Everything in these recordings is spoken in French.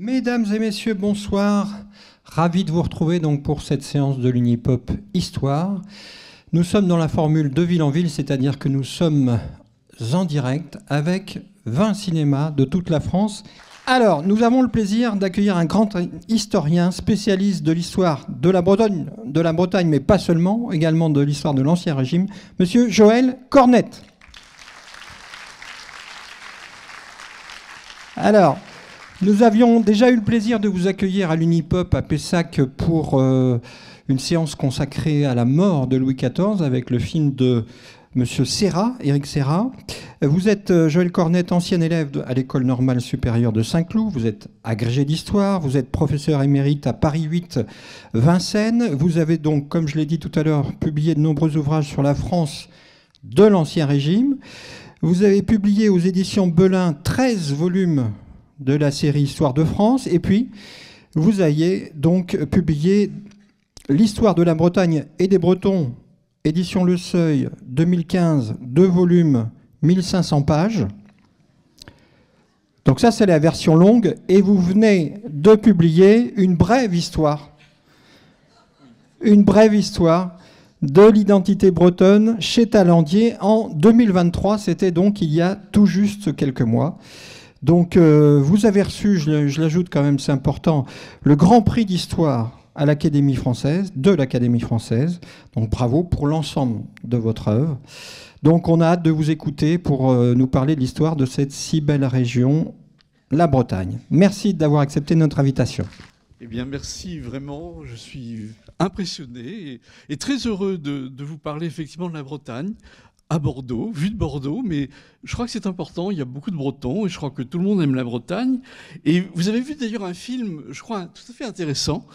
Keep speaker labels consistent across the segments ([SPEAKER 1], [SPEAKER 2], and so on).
[SPEAKER 1] Mesdames et messieurs, bonsoir. Ravi de vous retrouver donc pour cette séance de l'Unipop Histoire. Nous sommes dans la formule de ville en ville, c'est-à-dire que nous sommes en direct avec 20 cinémas de toute la France. Alors, nous avons le plaisir d'accueillir un grand historien spécialiste de l'histoire de la Bretagne, mais pas seulement, également de l'histoire de l'Ancien Régime, Monsieur Joël Cornette. Alors, nous avions déjà eu le plaisir de vous accueillir à l'Unipop à Pessac pour une séance consacrée à la mort de Louis XIV avec le film de Monsieur Serra, Éric Serra. Vous êtes Joël Cornette, ancien élève à l'École normale supérieure de Saint-Cloud. Vous êtes agrégé d'histoire, vous êtes professeur émérite à Paris 8 Vincennes. Vous avez donc, comme je l'ai dit tout à l'heure, publié de nombreux ouvrages sur la France de l'Ancien Régime. Vous avez publié aux éditions Belin 13 volumes de la série Histoire de France. Et puis, vous avez donc publié l'Histoire de la Bretagne et des Bretons, édition Le Seuil, 2015, 2 volumes, 1500 pages. Donc ça, c'est la version longue. Et vous venez de publier une brève histoire. Une brève histoire de l'identité bretonne chez Talandier en 2023. C'était donc il y a tout juste quelques mois. Donc vous avez reçu, je l'ajoute quand même, c'est important, le Grand Prix d'Histoire à l'Académie française, de l'Académie française. Donc bravo pour l'ensemble de votre œuvre. Donc on a hâte de vous écouter pour nous parler de l'histoire de cette si belle région, la Bretagne. Merci d'avoir accepté notre invitation.
[SPEAKER 2] Eh bien, merci vraiment. Je suis impressionné et très heureux de vous parler effectivement de la Bretagne, à Bordeaux, vue de Bordeaux, mais je crois que c'est important, il y a beaucoup de Bretons et je crois que tout le monde aime la Bretagne. Et vous avez vu d'ailleurs un film, je crois, tout à fait intéressant,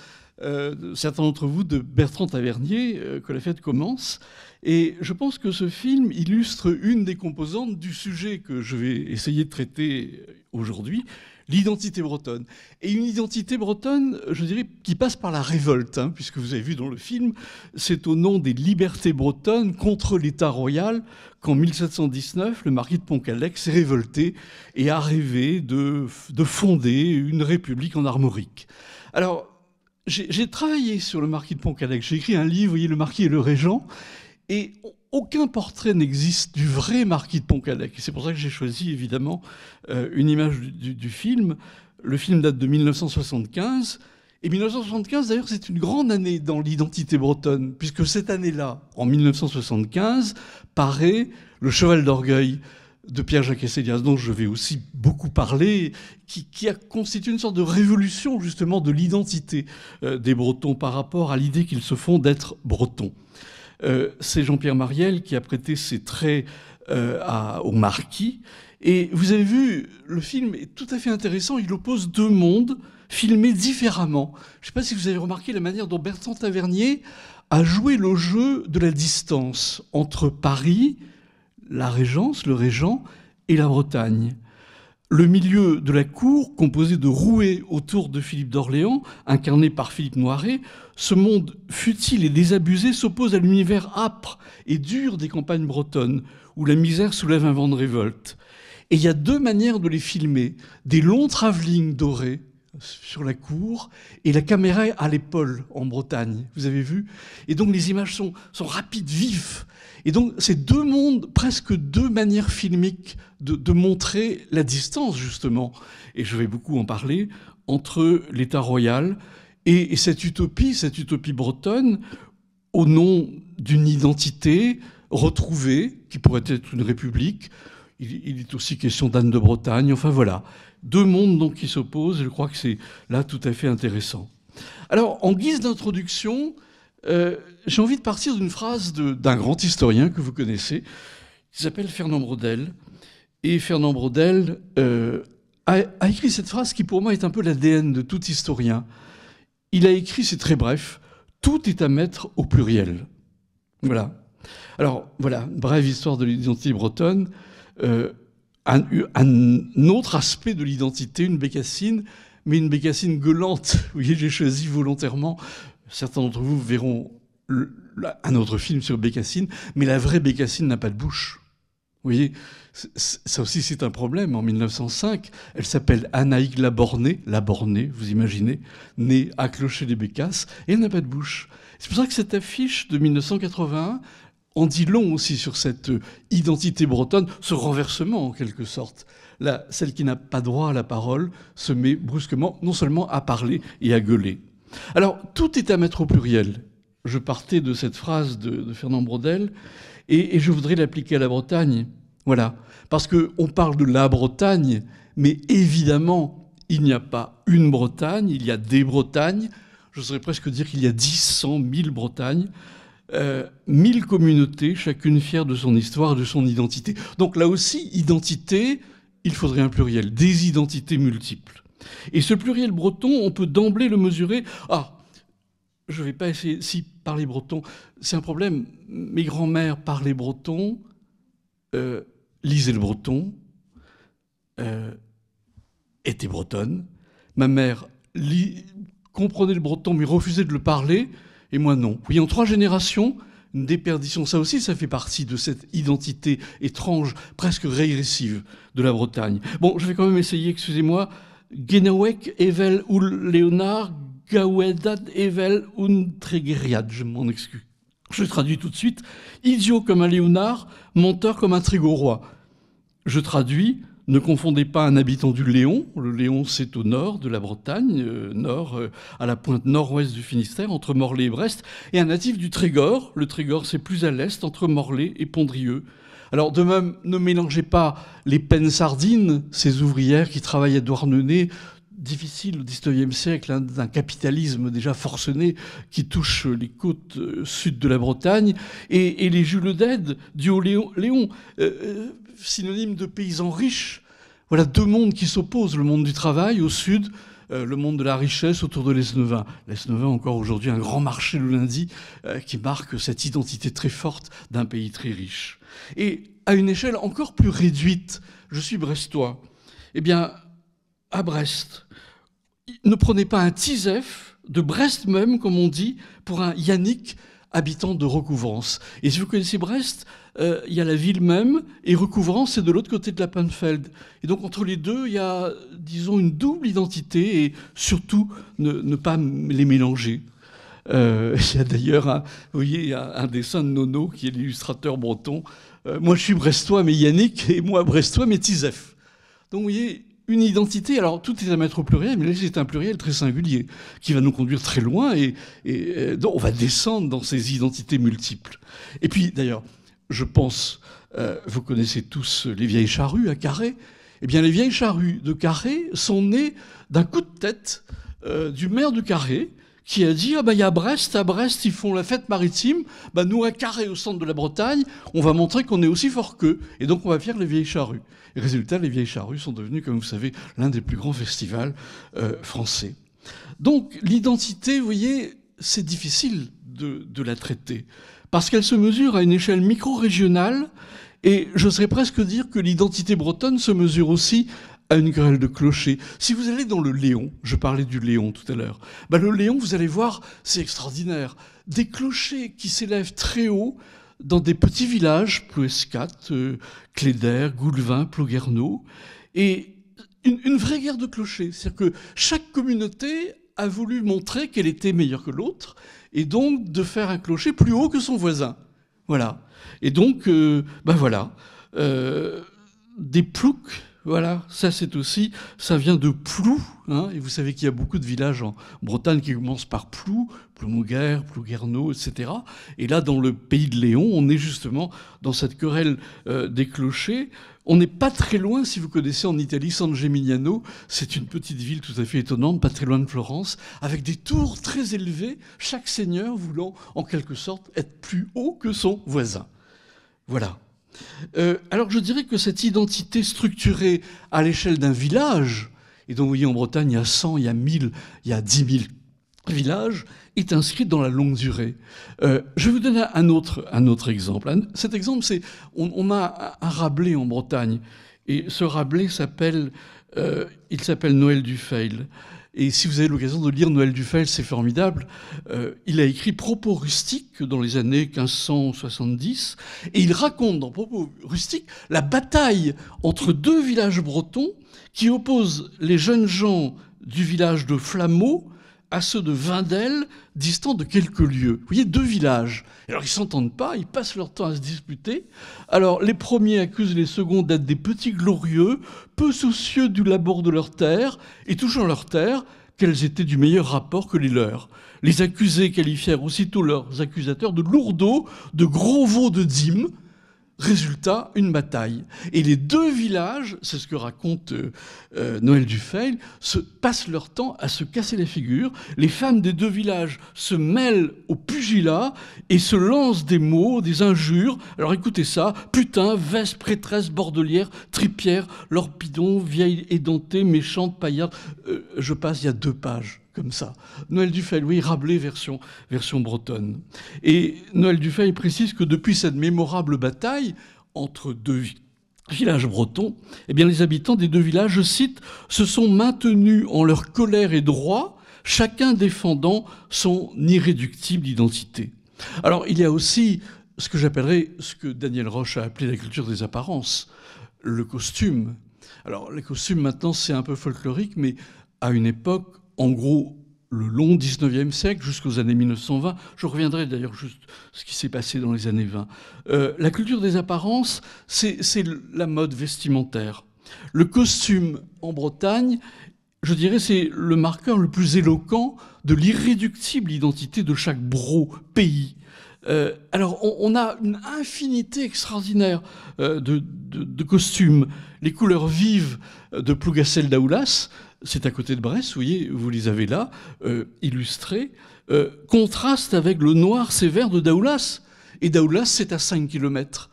[SPEAKER 2] certains d'entre vous, de Bertrand Tavernier, Que la fête commence. Et je pense que ce film illustre une des composantes du sujet que je vais essayer de traiter aujourd'hui, l'identité bretonne. Et une identité bretonne, je dirais, qui passe par la révolte, hein, puisque vous avez vu dans le film, c'est au nom des libertés bretonnes contre l'État royal qu'en 1719, le marquis de Pontcallec s'est révolté et a rêvé de fonder une république en armorique. Alors, j'ai travaillé sur le marquis de Pontcallec, j'ai écrit un livre, vous voyez, Le Marquis et le Régent, et aucun portrait n'existe du vrai marquis de Pontcallec. C'est pour ça que j'ai choisi, évidemment, une image du film. Le film date de 1975. Et 1975, d'ailleurs, c'est une grande année dans l'identité bretonne, puisque cette année-là, en 1975, paraît Le Cheval d'Orgueil de Pierre-Jacques Esselias, dont je vais aussi beaucoup parler, qui a constitué une sorte de révolution, justement, de l'identité des Bretons par rapport à l'idée qu'ils se font d'être Bretons. C'est Jean-Pierre Mariel qui a prêté ses traits au marquis. Et vous avez vu, le film est tout à fait intéressant. Il oppose deux mondes filmés différemment. Je ne sais pas si vous avez remarqué la manière dont Bertrand Tavernier a joué le jeu de la distance entre Paris, la Régence, le Régent, et la Bretagne. Le milieu de la cour, composé de roués autour de Philippe d'Orléans, incarné par Philippe Noiret, ce monde futile et désabusé s'oppose à l'univers âpre et dur des campagnes bretonnes, où la misère soulève un vent de révolte. Et il y a deux manières de les filmer. Des longs travelling dorés sur la cour et la caméra à l'épaule en Bretagne. Vous avez vu? Et donc les images sont rapides, vives. Et donc c'est deux mondes, presque deux manières filmiques de montrer la distance, justement. Et je vais beaucoup en parler, entre l'État royal et cette utopie bretonne, au nom d'une identité retrouvée, qui pourrait être une république. Il est aussi question d'Anne de Bretagne. Enfin voilà, deux mondes donc qui s'opposent. Je crois que c'est là tout à fait intéressant. Alors, en guise d'introduction, j'ai envie de partir d'une phrase d'un grand historien que vous connaissez, qui s'appelle Fernand Braudel. Et Fernand Braudel a écrit cette phrase qui, pour moi, est un peu l'ADN de tout historien. Il a écrit, c'est très bref, « Tout est à mettre au pluriel ». Voilà. Alors, voilà, brève histoire de l'identité bretonne. Un autre aspect de l'identité, une bécassine, mais une bécassine gueulante. Vous voyez, j'ai choisi volontairement, certains d'entre vous verront un autre film sur Bécassine, mais la vraie Bécassine n'a pas de bouche. Vous voyez, ça aussi c'est un problème. En 1905, elle s'appelle Anaïg Labornay, vous imaginez, née à Clocher-les-Bécasses, et elle n'a pas de bouche. C'est pour ça que cette affiche de 1981 en dit long aussi sur cette identité bretonne, ce renversement en quelque sorte. Là, celle qui n'a pas droit à la parole se met brusquement non seulement à parler et à gueuler. Alors, tout est à mettre au pluriel. Je partais de cette phrase de Fernand Braudel, et je voudrais l'appliquer à la Bretagne. Voilà. Parce qu'on parle de la Bretagne, mais évidemment, il n'y a pas une Bretagne, il y a des Bretagnes. Je saurais presque dire qu'il y a 10, 100, 1000 Bretagnes. 1000 communautés, chacune fière de son histoire et de son identité. Donc là aussi, identité, il faudrait un pluriel, des identités multiples. Et ce pluriel breton, on peut d'emblée le mesurer. Ah, je ne vais pas essayer, si parler breton, c'est un problème. Mes grands-mères parlaient breton, lisaient le breton, étaient bretonnes. Ma mère comprenait le breton, mais refusait de le parler, et moi non. Vous voyez, en 3 générations, une déperdition. Ça aussi, ça fait partie de cette identité étrange, presque régressive de la Bretagne. Bon, je vais quand même essayer, excusez-moi. Genawek evel ul Léonard, Gawedat evel un Trégériade, je m'en excuse. Je traduis tout de suite. Idiot comme un Léonard, menteur comme un Trégorois. Je traduis. Ne confondez pas un habitant du Léon. Le Léon, c'est au nord de la Bretagne, à la pointe nord-ouest du Finistère, entre Morlaix et Brest, et un natif du Trégor. Le Trégor, c'est plus à l'est, entre Morlaix et Pondrieux. Alors, de même, ne mélangez pas les pennes sardines, ces ouvrières qui travaillent à Douarnenez, difficile au XIXe siècle, hein, d'un capitalisme déjà forcené qui touche les côtes sud de la Bretagne, et les Jules d'Aide du Haut-Léon, synonyme de paysans riches. Voilà 2 mondes qui s'opposent, le monde du travail au sud, le monde de la richesse autour de l'Esnevin. L'Esnevin, encore aujourd'hui, un grand marché le lundi qui marque cette identité très forte d'un pays très riche. Et à une échelle encore plus réduite, je suis brestois. Eh bien, à Brest, ne prenez pas un tisef de Brest même, comme on dit, pour un Yannick habitant de Recouvrance. Et si vous connaissez Brest, il y a la ville même, et Recouvrance, c'est de l'autre côté de la Penfeld. Et donc, entre les deux, il y a, disons, une double identité, et surtout, ne pas les mélanger. Il y a d'ailleurs, vous voyez, un dessin de Nono, qui est l'illustrateur breton. Moi, je suis brestois, mais Yannick, et moi, brestois, mais Tisef. Donc, vous voyez, une identité, alors tout est à mettre au pluriel, mais là c'est un pluriel très singulier, qui va nous conduire très loin, et donc on va descendre dans ces identités multiples. Et puis d'ailleurs, je pense, vous connaissez tous les vieilles charrues à Carhaix, eh bien les vieilles charrues de Carhaix sont nées d'un coup de tête du maire de Carhaix, qui a dit, ah ben il y a Brest, à Brest ils font la fête maritime, ben nous à Carhaix au centre de la Bretagne, on va montrer qu'on est aussi fort qu'eux, et donc on va faire les vieilles charrues. Et résultat, les vieilles charrues sont devenues, comme vous savez, l'un des plus grands festivals français. Donc l'identité, vous voyez, c'est difficile de la traiter, parce qu'elle se mesure à une échelle micro-régionale, et j'oserais presque dire que l'identité bretonne se mesure aussi à une querelle de clochers. Si vous allez dans le Léon, je parlais du Léon tout à l'heure, ben le Léon, vous allez voir, c'est extraordinaire. Des clochers qui s'élèvent très haut dans des petits villages, Plouescat, Cléder, Goulvin, Ploguerneau, et une vraie guerre de clochers. C'est-à-dire que chaque communauté a voulu montrer qu'elle était meilleure que l'autre, et donc de faire un clocher plus haut que son voisin. Voilà. Et donc, ben voilà, des ploucs. Voilà, ça c'est aussi, ça vient de Plou, hein, et vous savez qu'il y a beaucoup de villages en Bretagne qui commencent par Plou, Ploumouguer, Plouguerneau, etc. Et là, dans le pays de Léon, on est justement dans cette querelle des clochers. On n'est pas très loin, si vous connaissez en Italie, San Gemignano, c'est une petite ville tout à fait étonnante, pas très loin de Florence, avec des tours très élevées, chaque seigneur voulant en quelque sorte être plus haut que son voisin. Voilà. Alors je dirais que cette identité structurée à l'échelle d'un village, et donc vous voyez en Bretagne il y a 100, il y a 1000, il y a 10 000 villages, est inscrite dans la longue durée. Je vais vous donner un autre exemple. Cet exemple, c'est on a un Rabelais en Bretagne, et ce Rabelais s'appelle Noël Dufeil. Et si vous avez l'occasion de lire Noël Dufay, c'est formidable. Il a écrit Propos rustiques dans les années 1570, et il raconte dans Propos rustiques la bataille entre deux villages bretons qui opposent les jeunes gens du village de Flameau à ceux de Vindel, distants de quelques lieues. Vous voyez, deux villages. Alors, ils ne s'entendent pas, ils passent leur temps à se disputer. Alors, les premiers accusent les seconds d'être des petits glorieux, peu soucieux du labeur de leur terre, et touchant leur terre, qu'elles étaient du meilleur rapport que les leurs. Les accusés qualifièrent aussitôt leurs accusateurs de lourdeaux, de gros veaux de dîmes. Résultat, une bataille. Et les deux villages, c'est ce que raconte Noël Dufay, passent leur temps à se casser la figure. Les femmes des deux villages se mêlent au pugilat et se lancent des mots, des injures. Alors écoutez ça: putain, veste, prêtresse, bordelière, tripière, lorpidon, vieille édentée, méchante, paillarde. Je passe, il y a 2 pages. Comme ça. Noël Dufay, oui, Rabelais version bretonne. Et Noël Dufay précise que depuis cette mémorable bataille entre deux villages bretons, eh bien, les habitants des deux villages, je cite, se sont maintenus en leur colère et droit, chacun défendant son irréductible identité. Alors, il y a aussi ce que j'appellerais, ce que Daniel Roche a appelé la culture des apparences, le costume. Alors, les costumes, maintenant, c'est un peu folklorique, mais à une époque, en gros, le long 19e siècle jusqu'aux années 1920. Je reviendrai d'ailleurs juste ce qui s'est passé dans les années 20. La culture des apparences, c'est la mode vestimentaire. Le costume en Bretagne, je dirais, c'est le marqueur le plus éloquent de l'irréductible identité de chaque bro, pays. Alors, on a une infinité extraordinaire de costumes. Les couleurs vives de Plougastel d'Aoulas, c'est à côté de Brest, vous voyez, vous les avez là, illustrés, contrastent avec le noir sévère de Daoulas. Et Daoulas, c'est à 5 km.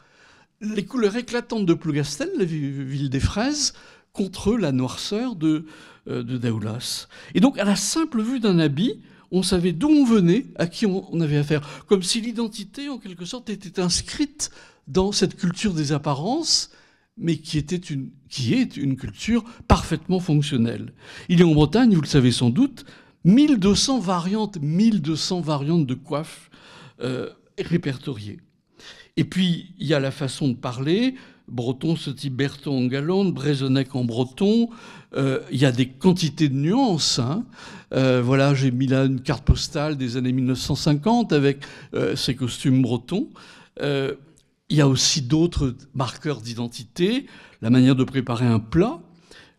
[SPEAKER 2] Les couleurs éclatantes de Plougastel, la ville des fraises, contre la noirceur de Daoulas. Et donc, à la simple vue d'un habit, on savait d'où on venait, à qui on avait affaire. Comme si l'identité, en quelque sorte, était inscrite dans cette culture des apparences, mais qui est une culture parfaitement fonctionnelle. Il y a en Bretagne, vous le savez sans doute, 1200 variantes de coiffes répertoriées. Et puis, il y a la façon de parler. Breton se dit Berton en galande, Brezonec en breton. Il y a des quantités de nuances. Voilà, j'ai mis là une carte postale des années 1950 avec ces costumes bretons. Il y a aussi d'autres marqueurs d'identité. La manière de préparer un plat.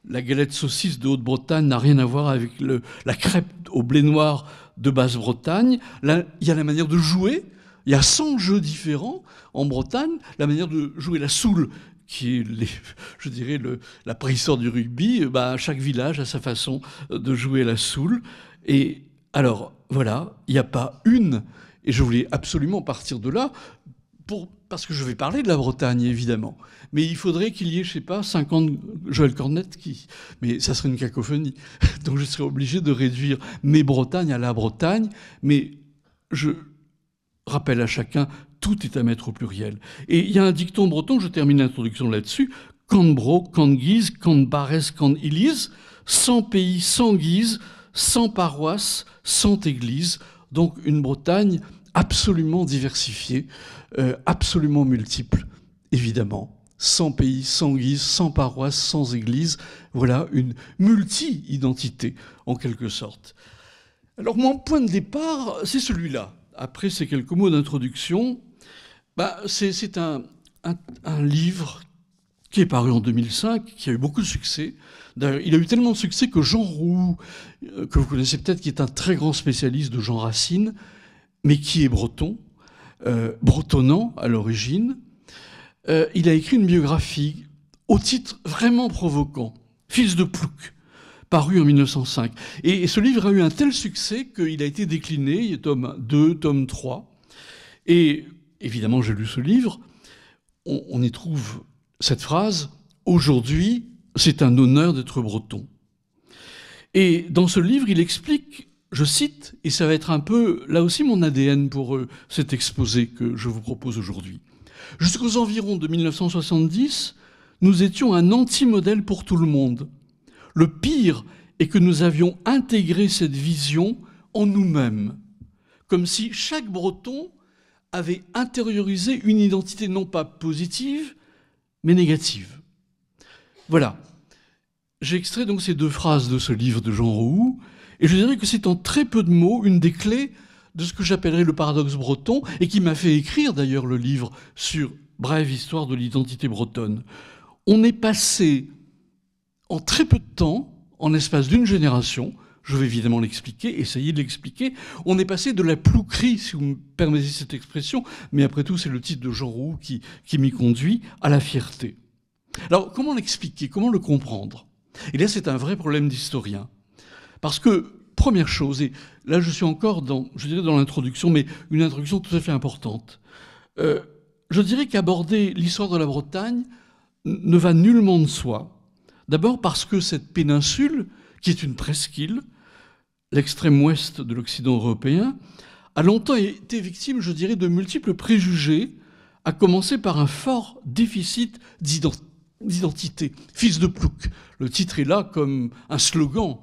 [SPEAKER 2] La galette saucisse de Haute-Bretagne n'a rien à voir avec la crêpe au blé noir de Basse-Bretagne. Là, il y a la manière de jouer. Il y a 100 jeux différents en Bretagne. La manière de jouer la soule, qui est, je dirais, la préhistoire du rugby. Chaque village a sa façon de jouer la soule. Et alors, voilà, il n'y a pas une. Et je voulais absolument partir de là, parce que je vais parler de la Bretagne, évidemment. Mais il faudrait qu'il y ait, je ne sais pas, 50 Joël Cornette mais ça serait une cacophonie. Donc je serais obligé de réduire mes Bretagnes à la Bretagne. Mais je rappelle à chacun, tout est à mettre au pluriel. Et il y a un dicton breton, je termine l'introduction là-dessus, « Can bro, can guise, can barès, can ilise », sans pays, sans guise, sans paroisse, sans église. Donc une Bretagne absolument diversifiée, absolument multiple, évidemment. Sans pays, sans guise, sans paroisse, sans église. Voilà une multi-identité, en quelque sorte. Alors mon point de départ, c'est celui-là. Après ces quelques mots d'introduction, c'est un livre qui est paru en 2005, qui a eu beaucoup de succès. D'ailleurs, il a eu tellement de succès que Jean Roux, que vous connaissez peut-être, qui est un très grand spécialiste de Jean Racine, mais qui est breton, bretonnant à l'origine, il a écrit une biographie au titre vraiment provoquant, « Fils de Plouc », paru en 1905. Et ce livre a eu un tel succès qu'il a été décliné, tome 2, tome 3. Et évidemment, j'ai lu ce livre. On y trouve cette phrase « Aujourd'hui, c'est un honneur d'être breton ». Et dans ce livre, il explique, je cite, et ça va être un peu, là aussi, mon ADN pour cet exposé que je vous propose aujourd'hui. « Jusqu'aux environs de 1970, nous étions un anti-modèle pour tout le monde. Le pire et que nous avions intégré cette vision en nous-mêmes, comme si chaque Breton avait intériorisé une identité non pas positive, mais négative. Voilà. J'ai extrait donc ces 2 phrases de ce livre de Jean Roux, et je dirais que c'est en très peu de mots une des clés de ce que j'appellerais le paradoxe breton, et qui m'a fait écrire d'ailleurs le livre sur brève histoire de l'identité bretonne. On est passé en très peu de temps, en l'espace d'une génération, je vais évidemment l'expliquer, essayer de l'expliquer, on est passé de la plouquerie, si vous me permettez cette expression, mais après tout c'est le titre de Jean Roux qui m'y conduit, à la fierté. Alors comment l'expliquer, comment le comprendre? Et là c'est un vrai problème d'historien. Parce que, première chose, et là je suis encore dans l'introduction, mais une introduction tout à fait importante, je dirais qu'aborder l'histoire de la Bretagne ne va nullement de soi. D'abord parce que cette péninsule, qui est une presqu'île, l'extrême ouest de l'Occident européen, a longtemps été victime, je dirais, de multiples préjugés, à commencer par un fort déficit d'identité. Fils de plouc. Le titre est là comme un slogan,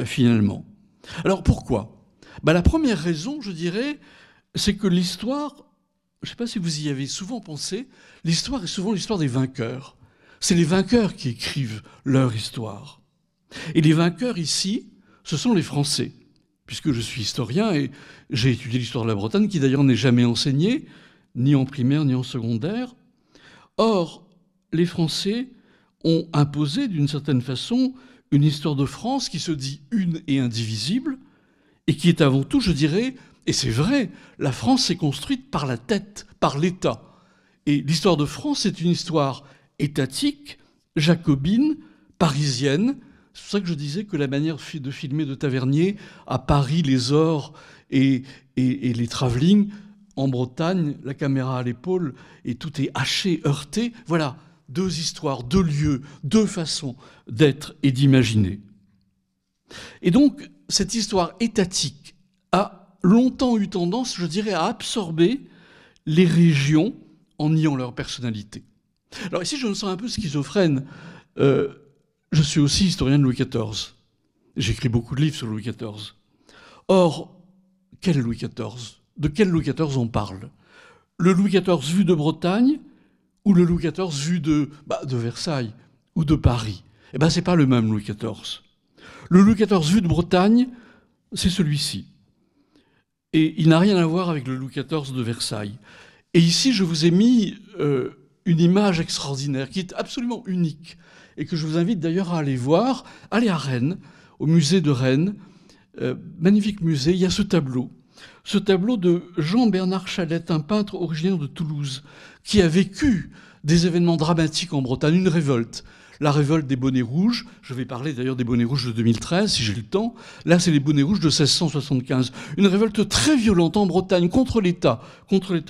[SPEAKER 2] finalement. Alors pourquoi? La première raison, je dirais, c'est que l'histoire, je ne sais pas si vous y avez souvent pensé, l'histoire est souvent l'histoire des vainqueurs. C'est les vainqueurs qui écrivent leur histoire. Et les vainqueurs ici, ce sont les Français, puisque je suis historien et j'ai étudié l'histoire de la Bretagne, qui d'ailleurs n'est jamais enseignée, ni en primaire ni en secondaire. Or, les Français ont imposé d'une certaine façon une histoire de France qui se dit une et indivisible, et qui est avant tout, je dirais, et c'est vrai, la France s'est construite par la tête, par l'État. Et l'histoire de France, c'est une histoire étatique, jacobine, parisienne. C'est pour ça que je disais que la manière de filmer de Tavernier à Paris, les ors et les travelling, en Bretagne, la caméra à l'épaule, et tout est haché, heurté. Voilà, 2 histoires, 2 lieux, 2 façons d'être et d'imaginer. Et donc, cette histoire étatique a longtemps eu tendance, je dirais, à absorber les régions en niant leur personnalité. Alors ici, je me sens un peu schizophrène. Je suis aussi historien de Louis XIV. J'écris beaucoup de livres sur Louis XIV. Or, quel Louis XIV? De quel Louis XIV on parle? Le Louis XIV vu de Bretagne ou le Louis XIV vu de Versailles ou de Paris? Eh bien, c'est pas le même Louis XIV. Le Louis XIV vu de Bretagne, c'est celui-ci. Et il n'a rien à voir avec le Louis XIV de Versailles. Et ici, je vous ai mis une image extraordinaire qui est absolument unique et que je vous invite d'ailleurs à aller voir. Allez à Rennes, au musée de Rennes, magnifique musée, il y a ce tableau de Jean-Bernard Chalette, un peintre originaire de Toulouse, qui a vécu des événements dramatiques en Bretagne, une révolte. La révolte des bonnets rouges, je vais parler d'ailleurs des bonnets rouges de 2013, si j'ai le temps. Là, c'est les bonnets rouges de 1675. Une révolte très violente en Bretagne contre l'État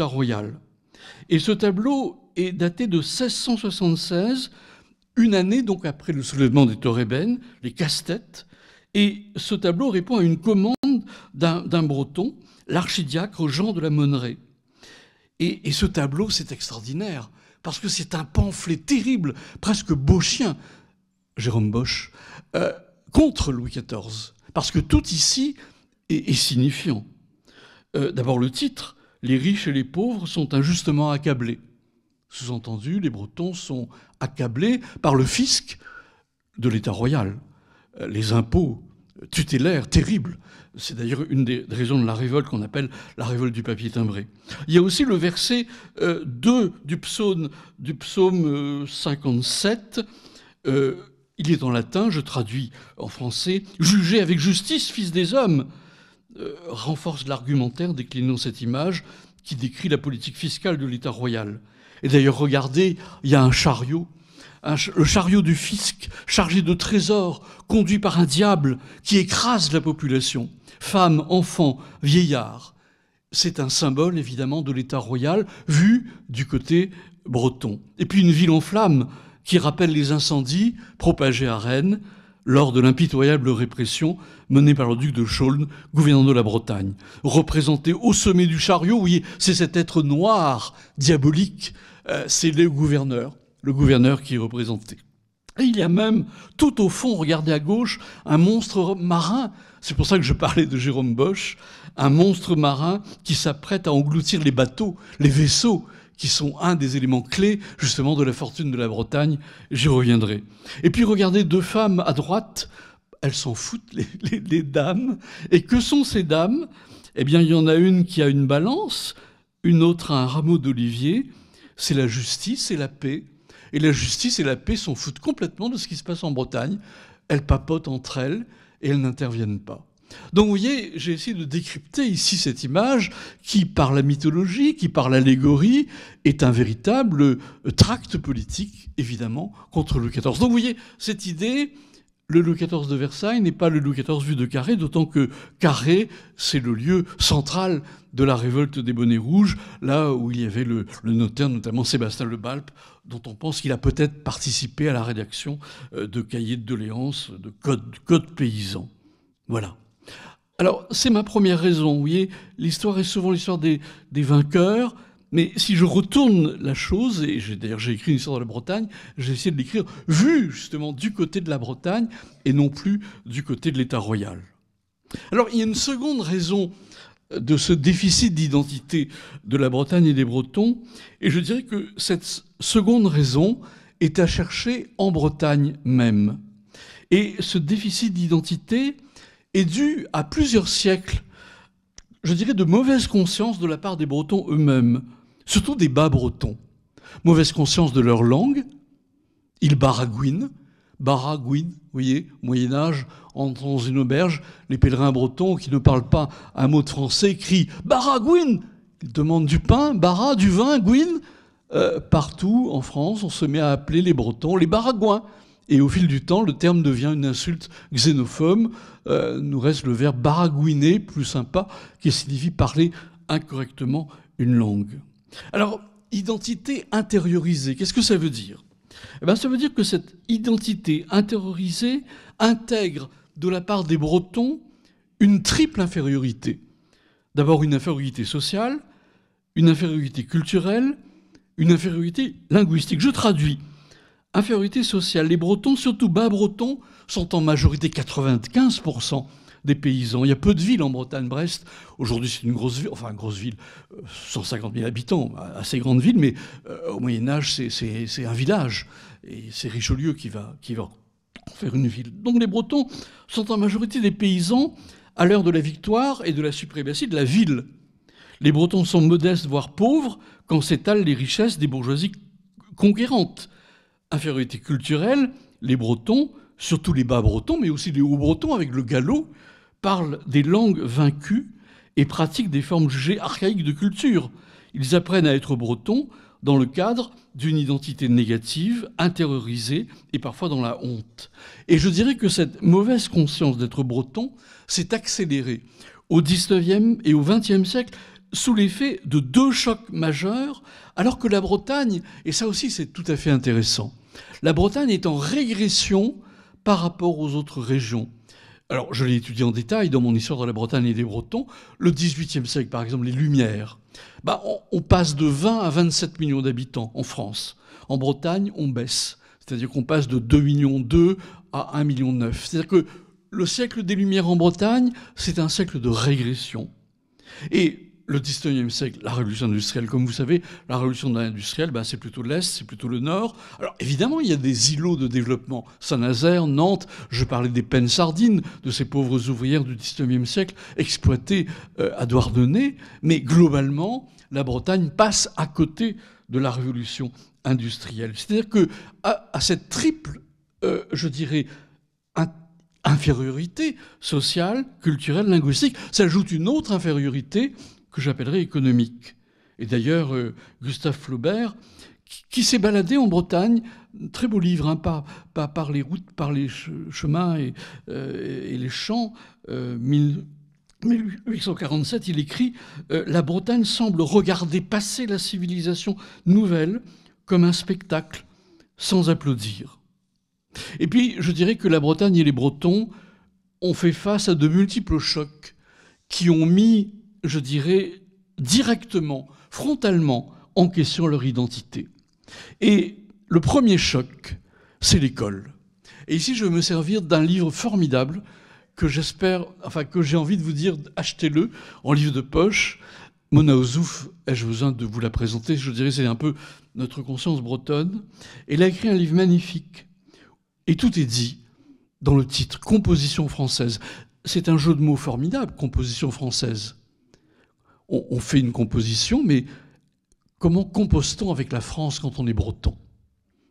[SPEAKER 2] royal. Et ce tableau est daté de 1676, une année donc après le soulèvement des Torébènes, les casse-têtes. Et ce tableau répond à une commande d'un Breton, l'archidiacre Jean de la Monneraie. Et ce tableau, c'est extraordinaire, parce que c'est un pamphlet terrible, presque boschien, Jérôme Bosch, contre Louis XIV. Parce que tout ici est signifiant. D'abord le titre, « Les riches et les pauvres sont injustement accablés ». Sous-entendu, les Bretons sont accablés par le fisc de l'État royal. Les impôts tutélaires terribles. C'est d'ailleurs une des raisons de la révolte qu'on appelle la révolte du papier timbré. Il y a aussi le verset 2 du psaume 57. Il est en latin, je traduis en français. « Jugez avec justice, fils des hommes », renforce l'argumentaire déclinant cette image qui décrit la politique fiscale de l'État royal. Et d'ailleurs, regardez, il y a un chariot, le chariot du fisc, chargé de trésors, conduit par un diable qui écrase la population, femmes, enfants, vieillards. C'est un symbole, évidemment, de l'État royal, vu du côté breton. Et puis une ville en flammes qui rappelle les incendies propagés à Rennes lors de l'impitoyable répression menée par le duc de Chaulnes, gouverneur de la Bretagne. Représenté au sommet du chariot, oui, c'est cet être noir, diabolique, c'est le gouverneur qui est représenté. Et il y a même, tout au fond, regardez à gauche, un monstre marin. C'est pour ça que je parlais de Jérôme Bosch, un monstre marin qui s'apprête à engloutir les bateaux, les vaisseaux, qui sont un des éléments clés, justement, de la fortune de la Bretagne. J'y reviendrai. Et puis, regardez deux femmes à droite. Elles s'en foutent, les dames. Et que sont ces dames? Eh bien, il y en a une qui a une balance, une autre a un rameau d'olivier. C'est la justice et la paix. Et la justice et la paix s'en foutent complètement de ce qui se passe en Bretagne. Elles papotent entre elles et elles n'interviennent pas. Donc vous voyez, j'ai essayé de décrypter ici cette image qui, par la mythologie, qui, par l'allégorie, est un véritable tract politique, évidemment, contre Louis XIV. Donc vous voyez, cette idée, le Louis XIV de Versailles n'est pas le Louis XIV vu de Carré, d'autant que Carré, c'est le lieu central de la révolte des bonnets rouges, là où il y avait le notaire, notamment Sébastien Le Balpe, dont on pense qu'il a peut-être participé à la rédaction de cahiers de doléances, de codes paysans. Voilà. Alors, c'est ma première raison. Vous voyez, l'histoire est souvent l'histoire des vainqueurs, mais si je retourne la chose, et d'ailleurs j'ai écrit une histoire de la Bretagne, j'ai essayé de l'écrire vu justement du côté de la Bretagne et non plus du côté de l'État royal. Alors, il y a une seconde raison de ce déficit d'identité de la Bretagne et des Bretons, et je dirais que cette seconde raison est à chercher en Bretagne même. Et ce déficit d'identité est dû à plusieurs siècles, je dirais, de mauvaise conscience de la part des Bretons eux-mêmes, surtout des bas-bretons. Mauvaise conscience de leur langue, ils baragouinent, vous voyez, Moyen-Âge, entrent dans une auberge, les pèlerins bretons qui ne parlent pas un mot de français crient « baragouine !» Ils demandent du pain, bara, du vin, gouine. Partout en France, on se met à appeler les Bretons les baragouins. Et au fil du temps, le terme devient une insulte xénophobe. Nous reste le verbe baragouiner, plus sympa, qui signifie parler incorrectement une langue. Alors, identité intériorisée, qu'est-ce que ça veut dire ? Eh bien, ça veut dire que cette identité intériorisée intègre de la part des Bretons une triple infériorité. D'abord une infériorité sociale, une infériorité culturelle, une infériorité linguistique. Je traduis. Infériorité sociale. Les Bretons, surtout bas-bretons, sont en majorité 95% des paysans. Il y a peu de villes en Bretagne. Brest, aujourd'hui, c'est une grosse ville, 150 000 habitants, assez grande ville, mais au Moyen-Âge, c'est un village. Et c'est Richelieu qui va en faire une ville. Donc les Bretons sont en majorité des paysans à l'heure de la victoire et de la suprématie de la ville. Les Bretons sont modestes, voire pauvres, quand s'étalent les richesses des bourgeoisies conquérantes. Infériorité culturelle, les Bretons, surtout les bas-bretons, mais aussi les hauts-bretons avec le gallo, parlent des langues vaincues et pratiquent des formes jugées archaïques de culture. Ils apprennent à être bretons dans le cadre d'une identité négative, intériorisée et parfois dans la honte. Et je dirais que cette mauvaise conscience d'être breton s'est accélérée au XIXe et au XXe siècle sous l'effet de deux chocs majeurs, alors que la Bretagne, et ça aussi c'est tout à fait intéressant, la Bretagne est en régression par rapport aux autres régions. Alors, je l'ai étudié en détail dans mon histoire de la Bretagne et des Bretons. Le XVIIIe siècle, par exemple, les Lumières. On passe de 20 à 27 millions d'habitants en France. En Bretagne, on baisse. C'est-à-dire qu'on passe de 2,2 millions à 1,9 million. C'est-à-dire que le siècle des Lumières en Bretagne, c'est un siècle de régression. Et le XIXe siècle, la révolution industrielle, comme vous savez, la révolution industrielle, c'est plutôt l'Est, c'est plutôt le Nord. Alors évidemment, il y a des îlots de développement. Saint-Nazaire, Nantes, je parlais des pennes sardines, de ces pauvres ouvrières du XIXe siècle exploitées à Douarnenez. Mais globalement, la Bretagne passe à côté de la révolution industrielle. C'est-à-dire qu'à cette triple, je dirais, infériorité sociale, culturelle, linguistique, s'ajoute une autre infériorité que j'appellerais économique. Et d'ailleurs, Gustave Flaubert, qui s'est baladé en Bretagne, très beau livre, pas par les routes, par les chemins et les champs, 1847, il écrit « La Bretagne semble regarder passer la civilisation nouvelle comme un spectacle, sans applaudir. » Et puis, je dirais que la Bretagne et les Bretons ont fait face à de multiples chocs qui ont mis, je dirais, directement, frontalement, en question leur identité. Et le premier choc, c'est l'école. Et ici, je vais me servir d'un livre formidable que j'espère, enfin que j'ai envie de vous dire, achetez-le en livre de poche. Mona Ozouf, ai-je besoin de vous la présenter? Je dirais c'est un peu notre conscience bretonne. Elle a écrit un livre magnifique. Et tout est dit dans le titre, Composition française. C'est un jeu de mots formidable, composition française. On fait une composition, mais comment compose-t-on avec la France quand on est breton?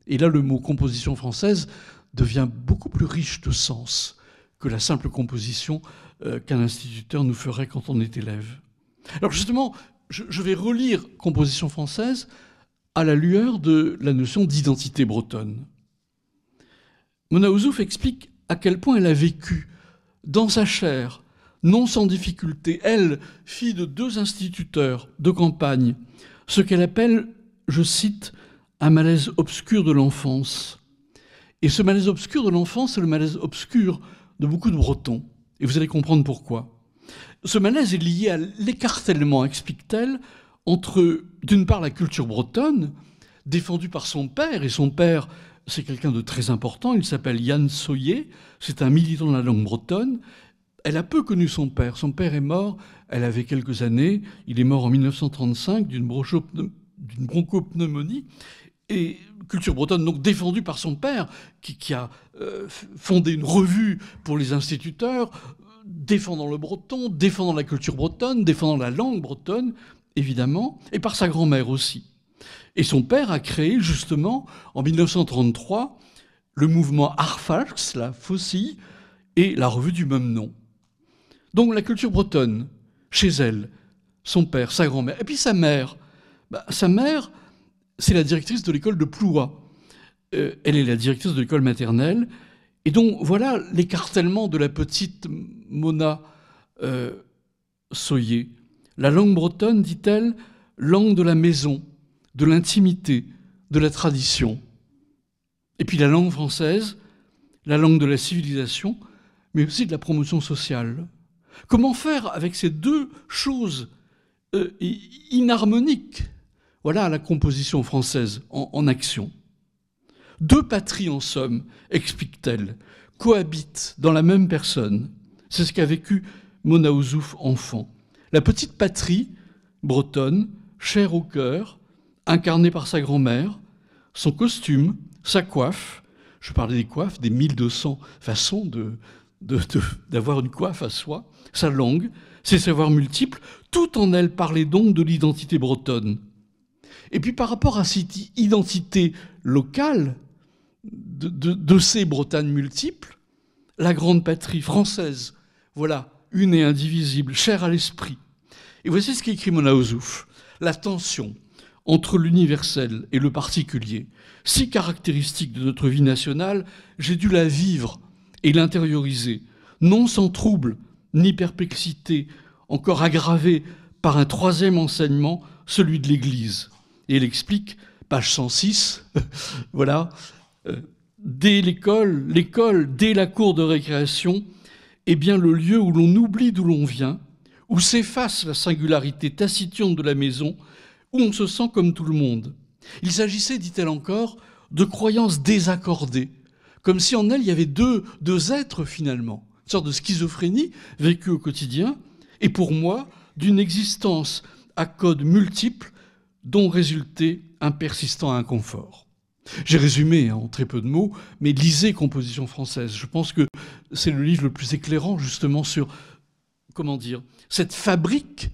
[SPEAKER 2] Et là, le mot composition française devient beaucoup plus riche de sens que la simple composition qu'un instituteur nous ferait quand on est élève. Alors justement, je vais relire composition française à la lueur de la notion d'identité bretonne. Mona Ozouf explique à quel point elle a vécu dans sa chair, non sans difficulté, elle, fille de 2 instituteurs de campagne, ce qu'elle appelle, je cite, un malaise obscur de l'enfance. Et ce malaise obscur de l'enfance, c'est le malaise obscur de beaucoup de Bretons. Et vous allez comprendre pourquoi. Ce malaise est lié à l'écartèlement, explique-t-elle, entre, d'une part, la culture bretonne, défendue par son père, et son père, c'est quelqu'un de très important, il s'appelle Yann Soyer, c'est un militant de la langue bretonne. Elle a peu connu son père est mort, elle avait quelques années, il est mort en 1935 d'une bronchopneumonie, et culture bretonne donc défendue par son père, qui a fondé une revue pour les instituteurs, défendant le breton, défendant la culture bretonne, défendant la langue bretonne, évidemment, et par sa grand-mère aussi. Et son père a créé justement, en 1933, le mouvement Arfalx, la faucille, et la revue du même nom. Donc la culture bretonne, chez elle, son père, sa grand-mère, et puis sa mère. Sa mère, c'est la directrice de l'école de Ploua. Elle est la directrice de l'école maternelle. Et donc voilà l'écartèlement de la petite Mona Soyer. La langue bretonne, dit-elle, langue de la maison, de l'intimité, de la tradition. Et puis la langue française, la langue de la civilisation, mais aussi de la promotion sociale. Comment faire avec ces 2 choses inharmoniques? Voilà la composition française en action. 2 patries, en somme, explique-t-elle, cohabitent dans la même personne. C'est ce qu'a vécu Mona Ozouf enfant. La petite patrie bretonne, chère au cœur, incarnée par sa grand-mère, son costume, sa coiffe. Je parlais des coiffes, des 1200 façons d'avoir une coiffe à soi, sa langue, ses savoirs multiples, tout en elle parlait donc de l'identité bretonne. Et puis par rapport à cette identité locale de ces Bretagnes multiples, la grande patrie française, voilà, une et indivisible, chère à l'esprit. Et voici ce qu'écrit Mona Ozouf. La tension entre l'universel et le particulier, si caractéristique de notre vie nationale, j'ai dû la vivre et l'intérioriser, non sans trouble ni perplexité, encore aggravée par un 3e enseignement, celui de l'Église. Et elle explique, page 106, voilà, dès l'école, dès la cour de récréation, est bien le lieu où l'on oublie d'où l'on vient, où s'efface la singularité taciturne de la maison, où on se sent comme tout le monde. Il s'agissait, dit-elle encore, de croyances désaccordées, comme si en elles il y avait deux êtres finalement, une sorte de schizophrénie vécue au quotidien, et pour moi, d'une existence à codes multiples dont résultait un persistant inconfort. J'ai résumé en très peu de mots, mais lisez Composition française. Je pense que c'est le livre le plus éclairant justement sur, comment dire, cette fabrique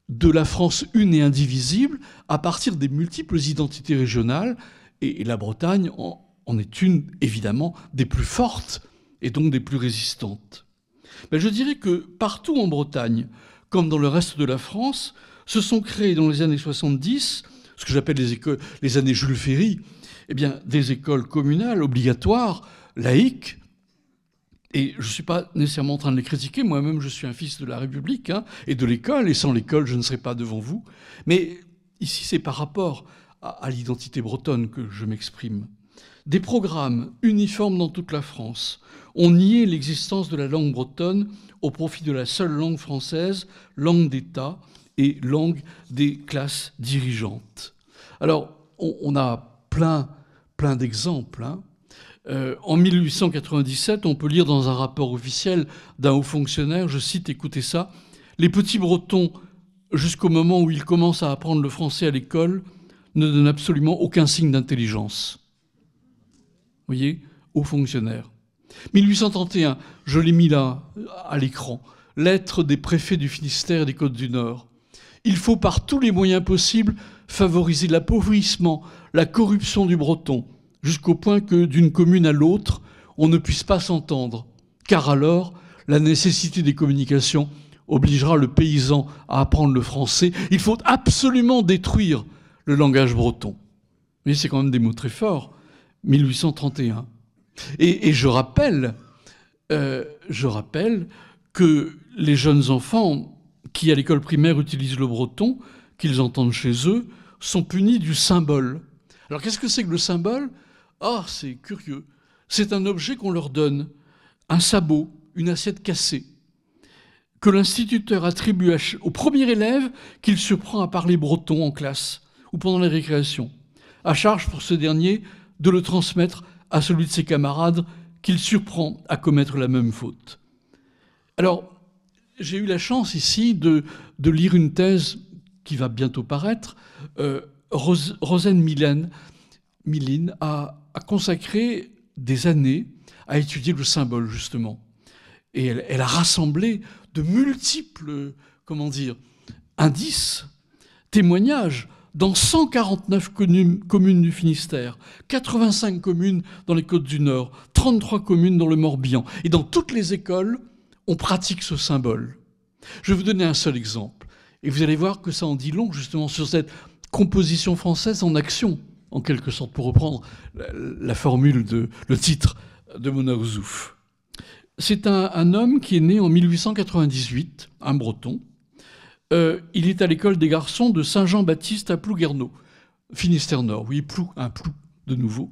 [SPEAKER 2] de la France une et indivisible à partir des multiples identités régionales. Et la Bretagne en est une, évidemment, des plus fortes et donc des plus résistantes. Mais je dirais que partout en Bretagne, comme dans le reste de la France, se sont créées dans les années 70, ce que j'appelle les années Jules Ferry, eh bien, des écoles communales obligatoires, laïques. Et je ne suis pas nécessairement en train de les critiquer. Moi-même, je suis un fils de la République et de l'école. Et sans l'école, je ne serais pas devant vous. Mais ici, c'est par rapport à l'identité bretonne que je m'exprime. Des programmes uniformes dans toute la France ont nié l'existence de la langue bretonne au profit de la seule langue française, langue d'État et langue des classes dirigeantes. Alors, on a plein d'exemples. En 1897, on peut lire dans un rapport officiel d'un haut fonctionnaire, je cite, écoutez ça, « Les petits Bretons, jusqu'au moment où ils commencent à apprendre le français à l'école, ne donnent absolument aucun signe d'intelligence. » Vous voyez, haut fonctionnaire. 1831, je l'ai mis là, à l'écran, lettre des préfets du Finistère et des Côtes-du-Nord. « Il faut par tous les moyens possibles favoriser l'appauvrissement, la corruption du breton, jusqu'au point que d'une commune à l'autre, on ne puisse pas s'entendre, car alors la nécessité des communications obligera le paysan à apprendre le français. Il faut absolument détruire le langage breton. » Mais c'est quand même des mots très forts. 1831. Et je rappelle que les jeunes enfants qui, à l'école primaire, utilisent le breton, qu'ils entendent chez eux, sont punis du symbole. Alors qu'est-ce que c'est que le symbole ? Ah, c'est curieux. C'est un objet qu'on leur donne, un sabot, une assiette cassée, que l'instituteur attribue au premier élève qu'il surprend à parler breton en classe ou pendant les récréations, à charge pour ce dernier de le transmettre à celui de ses camarades qu'il surprend à commettre la même faute. Alors, j'ai eu la chance ici de lire une thèse qui va bientôt paraître. Rosen Milin a consacré des années à étudier le symbole, justement. Et elle a rassemblé de multiples, indices, témoignages dans 149 communes du Finistère, 85 communes dans les Côtes-du-Nord, 33 communes dans le Morbihan. Et dans toutes les écoles, on pratique ce symbole. Je vais vous donner un seul exemple. Et vous allez voir que ça en dit long, justement, sur cette composition française en action, en quelque sorte, pour reprendre la formule, le titre de Mona Ozouf. C'est un homme qui est né en 1898, un breton. Il est à l'école des garçons de Saint-Jean-Baptiste à Plouguerneau, Finistère-Nord. Oui, Plou de nouveau.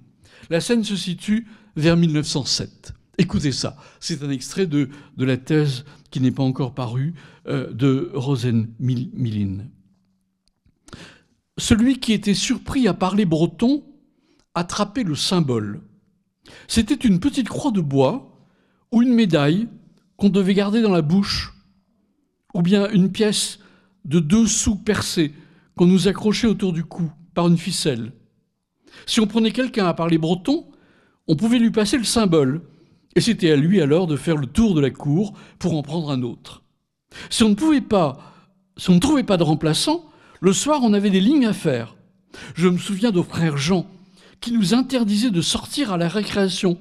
[SPEAKER 2] La scène se situe vers 1907. Écoutez ça, c'est un extrait de la thèse qui n'est pas encore parue de Rosen Milin. Celui qui était surpris à parler breton attrapait le symbole. C'était une petite croix de bois ou une médaille qu'on devait garder dans la bouche, ou bien une pièce de 2 sous percés qu'on nous accrochait autour du cou par une ficelle. Si on prenait quelqu'un à parler breton, on pouvait lui passer le symbole, et c'était à lui alors de faire le tour de la cour pour en prendre un autre. Si on ne trouvait pas de remplaçant, le soir on avait des lignes à faire. Je me souviens de frère Jean qui nous interdisait de sortir à la récréation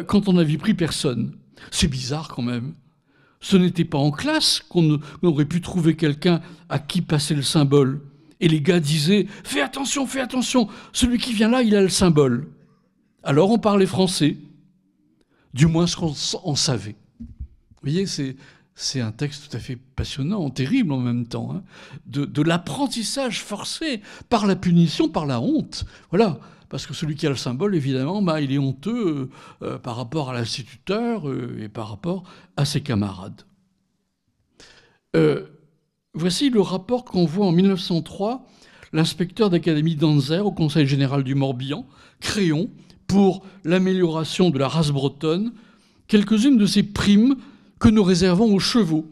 [SPEAKER 2] quand on n'avait pris personne. C'est bizarre quand même. Ce n'était pas en classe qu'on aurait pu trouver quelqu'un à qui passer le symbole. Et les gars disaient « Fais attention, celui qui vient là, il a le symbole. » Alors on parlait français, du moins ce qu'on savait. Vous voyez, c'est un texte tout à fait passionnant, terrible en même temps, hein, de l'apprentissage forcé par la punition, par la honte. Voilà. Parce que celui qui a le symbole, évidemment, il est honteux par rapport à l'instituteur et par rapport à ses camarades. Voici le rapport qu'envoie en 1903 l'inspecteur d'académie d'Anzer au Conseil général du Morbihan, Créon, pour l'amélioration de la race bretonne, quelques-unes de ces primes que nous réservons aux chevaux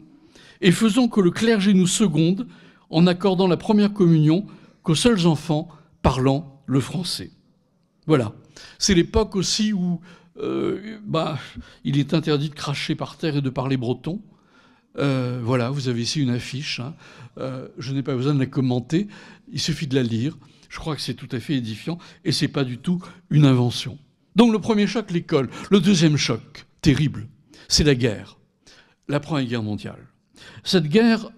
[SPEAKER 2] et faisons que le clergé nous seconde en accordant la première communion qu'aux seuls enfants parlant le français. Voilà. C'est l'époque aussi où il est interdit de cracher par terre et de parler breton. Voilà, vous avez ici une affiche. Hein. Je n'ai pas besoin de la commenter. Il suffit de la lire. Je crois que c'est tout à fait édifiant et c'est pas du tout une invention. Donc le premier choc, l'école. Le deuxième choc, terrible, c'est la guerre. La Première Guerre mondiale. Cette guerre,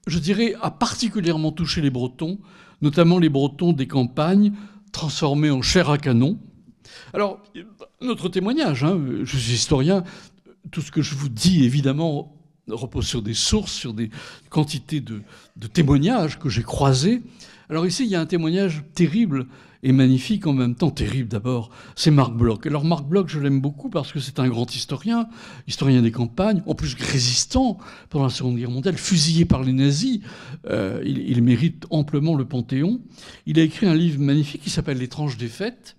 [SPEAKER 2] je dirais, a particulièrement touché les Bretons, notamment les Bretons des campagnes, transformés en chair à canon. Alors, notre témoignage, hein, je suis historien, tout ce que je vous dis, évidemment, repose sur des sources, sur des quantités de témoignages que j'ai croisés. Alors ici, il y a un témoignage terrible et magnifique en même temps. Terrible d'abord, c'est Marc Bloch. Alors Marc Bloch, je l'aime beaucoup parce que c'est un grand historien des campagnes, en plus résistant pendant la Seconde Guerre mondiale, fusillé par les nazis. Il mérite amplement le Panthéon. Il a écrit un livre magnifique qui s'appelle « L'étrange défaite ».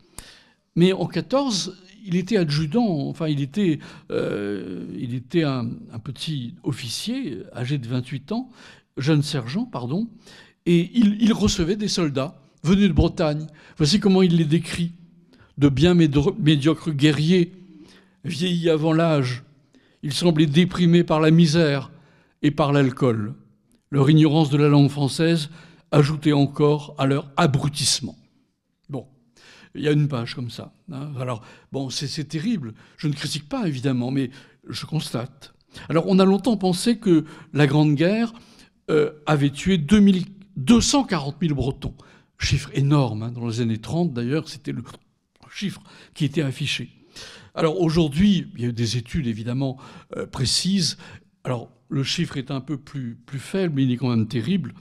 [SPEAKER 2] Mais en 1914, il était adjudant, enfin il était un petit officier âgé de 28 ans, jeune sergent, pardon, et il recevait des soldats venus de Bretagne. Voici comment il les décrit. De bien médiocres guerriers, vieillis avant l'âge, ils semblaient déprimés par la misère et par l'alcool. Leur ignorance de la langue française ajoutait encore à leur abrutissement. Bon, il y a une page comme ça. Hein. Alors, bon, c'est terrible. Je ne critique pas, évidemment, mais je constate. Alors, on a longtemps pensé que la Grande Guerre avait tué 240 000 Bretons. Chiffre énorme. Hein. Dans les années 30, d'ailleurs, c'était le chiffre qui était affiché. Alors aujourd'hui, il y a eu des études évidemment précises. Alors le chiffre est un peu plus faible, mais il est quand même terrible.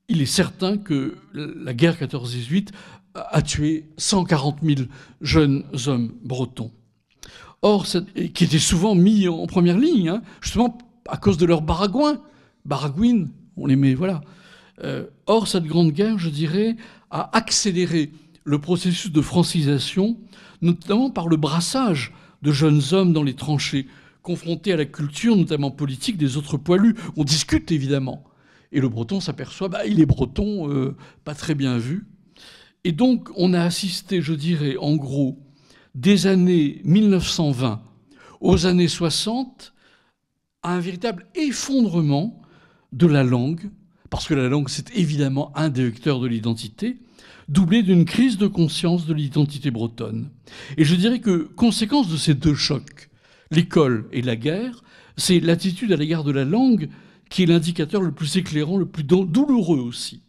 [SPEAKER 2] Il est certain que la guerre 14-18 a tué 140 000 jeunes hommes bretons. Or, qui étaient souvent mis en première ligne, hein, justement à cause de leurs baragouines, on les met, voilà. Or, cette grande guerre, je dirais, a accéléré le processus de francisation, notamment par le brassage de jeunes hommes dans les tranchées, confrontés à la culture, notamment politique, des autres poilus. On discute évidemment. Et le breton s'aperçoit, il est breton, pas très bien vu. Et donc, on a assisté, je dirais, en gros, des années 1920 aux années 60, à un véritable effondrement de la langue, parce que la langue, c'est évidemment un des vecteurs de l'identité, doublé d'une crise de conscience de l'identité bretonne. Et je dirais que, conséquence de ces deux chocs, l'école et la guerre, c'est l'attitude à l'égard de la langue qui est l'indicateur le plus éclairant, le plus douloureux aussi.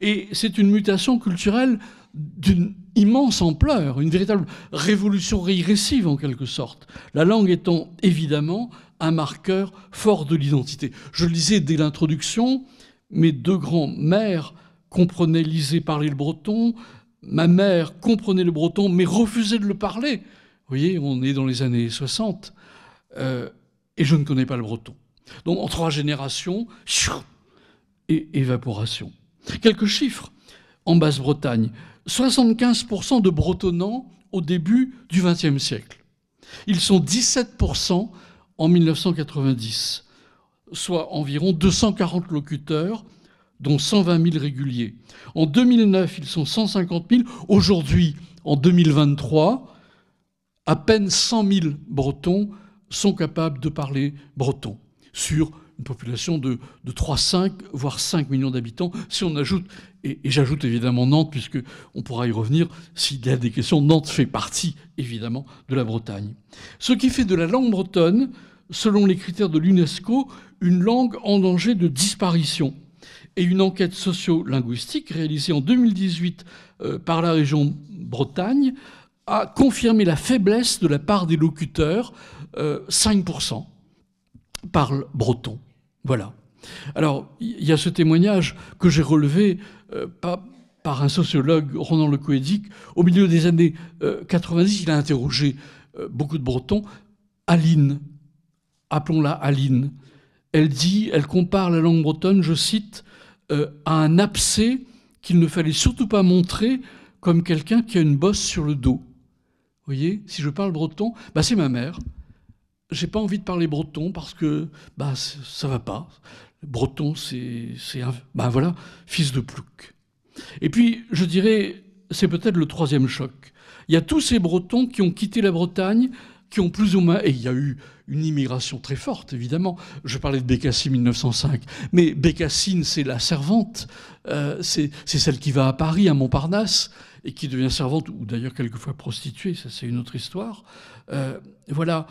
[SPEAKER 2] Et c'est une mutation culturelle d'une immense ampleur, une véritable révolution régressive en quelque sorte, la langue étant évidemment un marqueur fort de l'identité. Je le disais dès l'introduction, mes deux grands-mères comprenaient, lisaient, parlaient le breton. Ma mère comprenait le breton, mais refusait de le parler. Vous voyez, on est dans les années 60, et je ne connais pas le breton. Donc, en 3 générations, et évaporation. Quelques chiffres en Basse-Bretagne. 75% de bretonnants au début du XXe siècle. Ils sont 17% en 1990, soit environ 240 locuteurs, dont 120 000 réguliers. En 2009, ils sont 150 000. Aujourd'hui, en 2023, à peine 100 000 Bretons sont capables de parler breton, sur une population de 3,5, voire 5 millions d'habitants, si on ajoute, et j'ajoute évidemment Nantes, puisqu'on pourra y revenir s'il y a des questions. Nantes fait partie, évidemment, de la Bretagne. Ce qui fait de la langue bretonne, selon les critères de l'UNESCO, une langue en danger de disparition. Et une enquête socio-linguistique réalisée en 2018 par la région Bretagne a confirmé la faiblesse de la part des locuteurs, 5% parlent breton. Voilà. Alors, il y a ce témoignage que j'ai relevé par un sociologue, Ronan Le Coëdic. Au milieu des années 90, il a interrogé beaucoup de Bretons. Aline, appelons-la Aline, elle compare la langue bretonne, je cite, à un abcès qu'il ne fallait surtout pas montrer comme quelqu'un qui a une bosse sur le dos. Vous voyez, si je parle breton, c'est ma mère. J'ai pas envie de parler breton parce que ça va pas. Breton, c'est un voilà, fils de plouc. Et puis, je dirais, c'est peut-être le 3e choc. Il y a tous ces Bretons qui ont quitté la Bretagne, qui ont plus ou moins... Et il y a eu une immigration très forte, évidemment. Je parlais de Bécassine 1905. Mais Bécassine, c'est la servante. C'est celle qui va à Paris, à Montparnasse, et qui devient servante, ou d'ailleurs quelquefois prostituée. Ça, c'est une autre histoire. Voilà.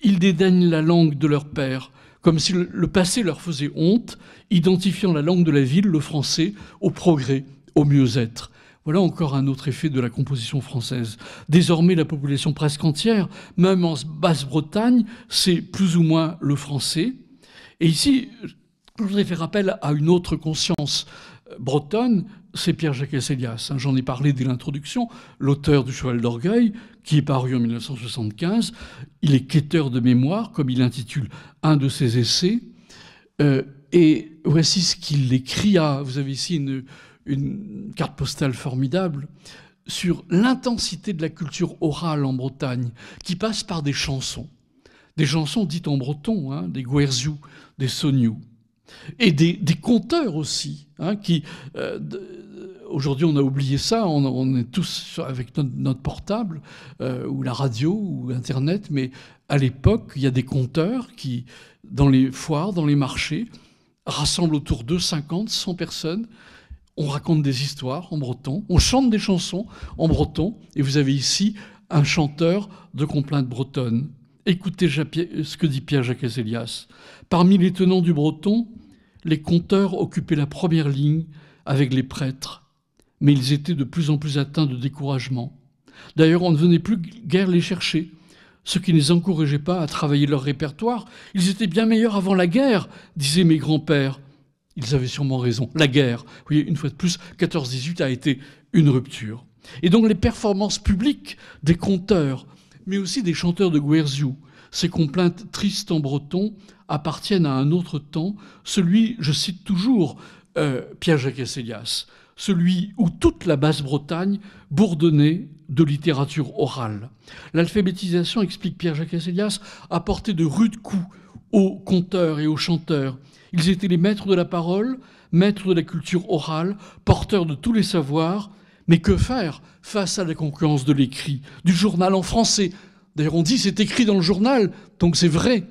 [SPEAKER 2] Ils dédaignent la langue de leur père, comme si le passé leur faisait honte, identifiant la langue de la ville, le français, au progrès, au mieux-être. Voilà encore un autre effet de la composition française. Désormais, la population presque entière, même en Basse-Bretagne, c'est plus ou moins le français. Et ici, je voudrais faire appel à une autre conscience bretonne, c'est Pierre-Jacques Asselias. J'en ai parlé dès l'introduction, l'auteur du Cheval d'Orgueil, qui est paru en 1975. Il est quêteur de mémoire, comme il intitule un de ses essais. Et voici ce qu'il écrit. Vous avez ici une carte postale formidable sur l'intensité de la culture orale en Bretagne, qui passe par des chansons dites en breton, hein, des guerziou, des sognou, et des conteurs aussi, hein, qui... Aujourd'hui, on a oublié ça, on est tous avec notre portable, ou la radio, ou Internet, mais à l'époque, il y a des conteurs qui, dans les foires, dans les marchés, rassemblent autour d'eux 50, 100 personnes. On raconte des histoires en breton, on chante des chansons en breton, et vous avez ici un chanteur de complaintes bretonnes. Écoutez ce que dit Pierre-Jacques Hézélias. Parmi les tenants du breton, les conteurs occupaient la première ligne avec les prêtres, mais ils étaient de plus en plus atteints de découragement. D'ailleurs, on ne venait plus guère les chercher, ce qui ne les encourageait pas à travailler leur répertoire. Ils étaient bien meilleurs avant la guerre, disaient mes grands-pères. Ils avaient sûrement raison. La guerre, vous voyez, une fois de plus, 14-18 a été une rupture. Et donc les performances publiques des conteurs, mais aussi des chanteurs de guerziou, ces complaintes tristes en breton, appartiennent à un autre temps, celui, je cite toujours Pierre-Jacques Hézélias, celui où toute la Basse-Bretagne bourdonnait de littérature orale. L'alphabétisation, explique Pierre-Jacques Hézélias, apportait de rudes coups aux conteurs et aux chanteurs. Ils étaient les maîtres de la parole, maîtres de la culture orale, porteurs de tous les savoirs. Mais que faire face à la concurrence de l'écrit, du journal en français? D'ailleurs, on dit c'est écrit dans le journal, donc c'est vrai.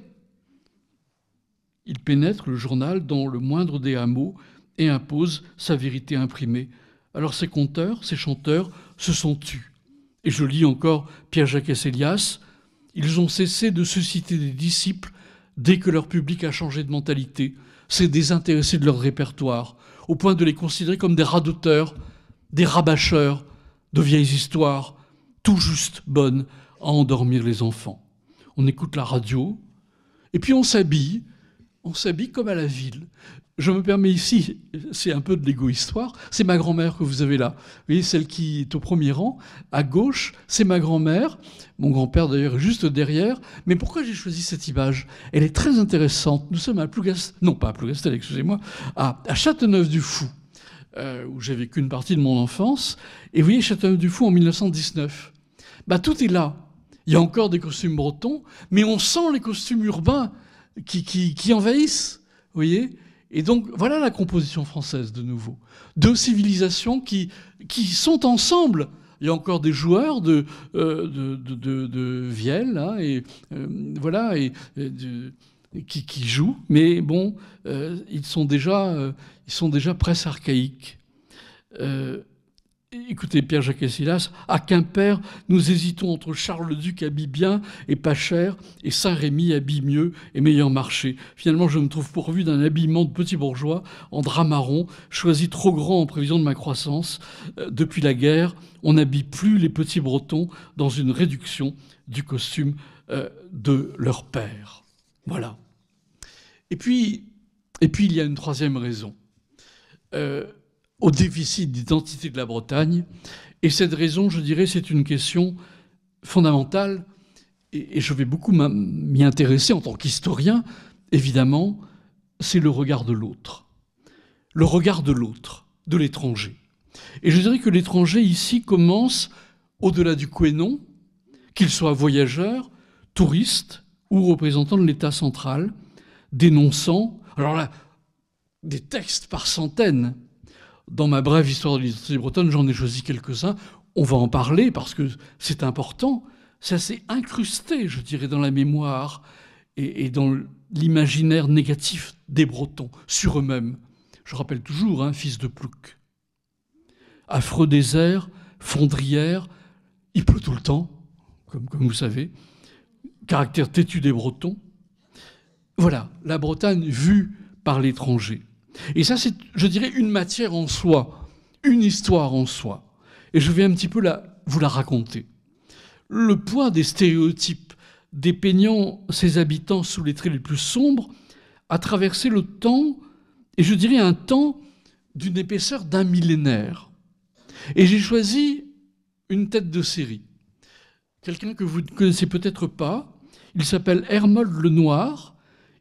[SPEAKER 2] Il pénètre le journal dans le moindre des hameaux et impose sa vérité imprimée. Alors ces conteurs, ces chanteurs se sont tus. Et je lis encore Pierre-Jacques Hézélias, ils ont cessé de susciter des disciples dès que leur public a changé de mentalité, s'est désintéressé de leur répertoire, au point de les considérer comme des radoteurs, des rabâcheurs de vieilles histoires, tout juste bonnes à endormir les enfants. On écoute la radio, et puis on s'habille comme à la ville. Je me permets ici, c'est un peu de l'égo-histoire, c'est ma grand-mère que vous avez là. Vous voyez, celle qui est au premier rang, à gauche, c'est ma grand-mère. Mon grand-père d'ailleurs est juste derrière. Mais pourquoi j'ai choisi cette image? Elle est très intéressante. Nous sommes à Plougastel, non pas à Plougastel, excusez-moi, à Châteauneuf-du-Fou, où j'ai vécu une partie de mon enfance. Et vous voyez, Châteauneuf-du-Fou en 1919. Tout est là. Il y a encore des costumes bretons, mais on sent les costumes urbains qui envahissent, vous voyez. Et donc, voilà la composition française, de nouveau. Deux civilisations qui sont ensemble. Il y a encore des joueurs de vielle, là, et voilà, qui jouent, mais bon, ils sont déjà presque archaïques. Écoutez, Pierre-Jacques Hézélias, à Quimper, nous hésitons entre Charles-le-Duc habille bien et pas cher, et Saint-Rémy habille mieux et meilleur marché. Finalement, je me trouve pourvu d'un habillement de petit bourgeois en drap marron, choisi trop grand en prévision de ma croissance. Depuis la guerre, on n'habille plus les petits Bretons dans une réduction du costume de leur père. Voilà. Et puis, il y a une troisième raison. Au déficit d'identité de la Bretagne. Et cette raison, je dirais, c'est une question fondamentale, et je vais beaucoup m'y intéresser en tant qu'historien, évidemment, c'est le regard de l'autre. Le regard de l'autre, de l'étranger. Et je dirais que l'étranger, ici, commence au-delà du Quénon, qu'il soit voyageur, touriste ou représentant de l'État central, dénonçant, alors là, des textes par centaines. Dans ma brève histoire de l'identité bretonne, j'en ai choisi quelques-uns. On va en parler parce que c'est important. Ça s'est incrusté, je dirais, dans la mémoire et dans l'imaginaire négatif des Bretons sur eux-mêmes. Je rappelle toujours, fils de Plouc. Affreux désert, fondrière, il pleut tout le temps, comme vous savez. Caractère têtu des Bretons. Voilà, la Bretagne vue par l'étranger. Et ça, c'est, je dirais, une matière en soi, une histoire en soi. Et je vais un petit peu vous la raconter. Le poids des stéréotypes dépeignant ses habitants sous les traits les plus sombres a traversé le temps, et je dirais un temps d'une épaisseur d'un millénaire. Et j'ai choisi une tête de série. Quelqu'un que vous ne connaissez peut-être pas. Il s'appelle Hermod le Noir.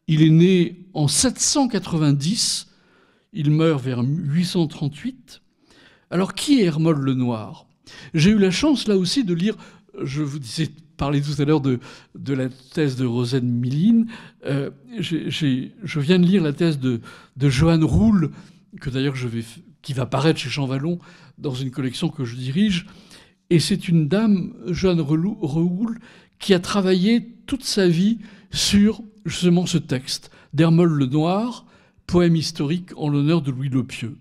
[SPEAKER 2] Il est né en 790. Il meurt vers 838. Alors, qui est Hermod le Noir? J'ai eu la chance, là aussi, de lire, je vous disais, parler tout à l'heure de la thèse de Rosen Miline. Je viens de lire la thèse de Joanne Roule, que d'ailleurs qui va paraître chez Champvallon dans une collection que je dirige. Et c'est une dame, Joanne Roule, qui a travaillé toute sa vie sur justement ce texte d'Hermole Lenoir, poème historique en l'honneur de Louis le Pieux.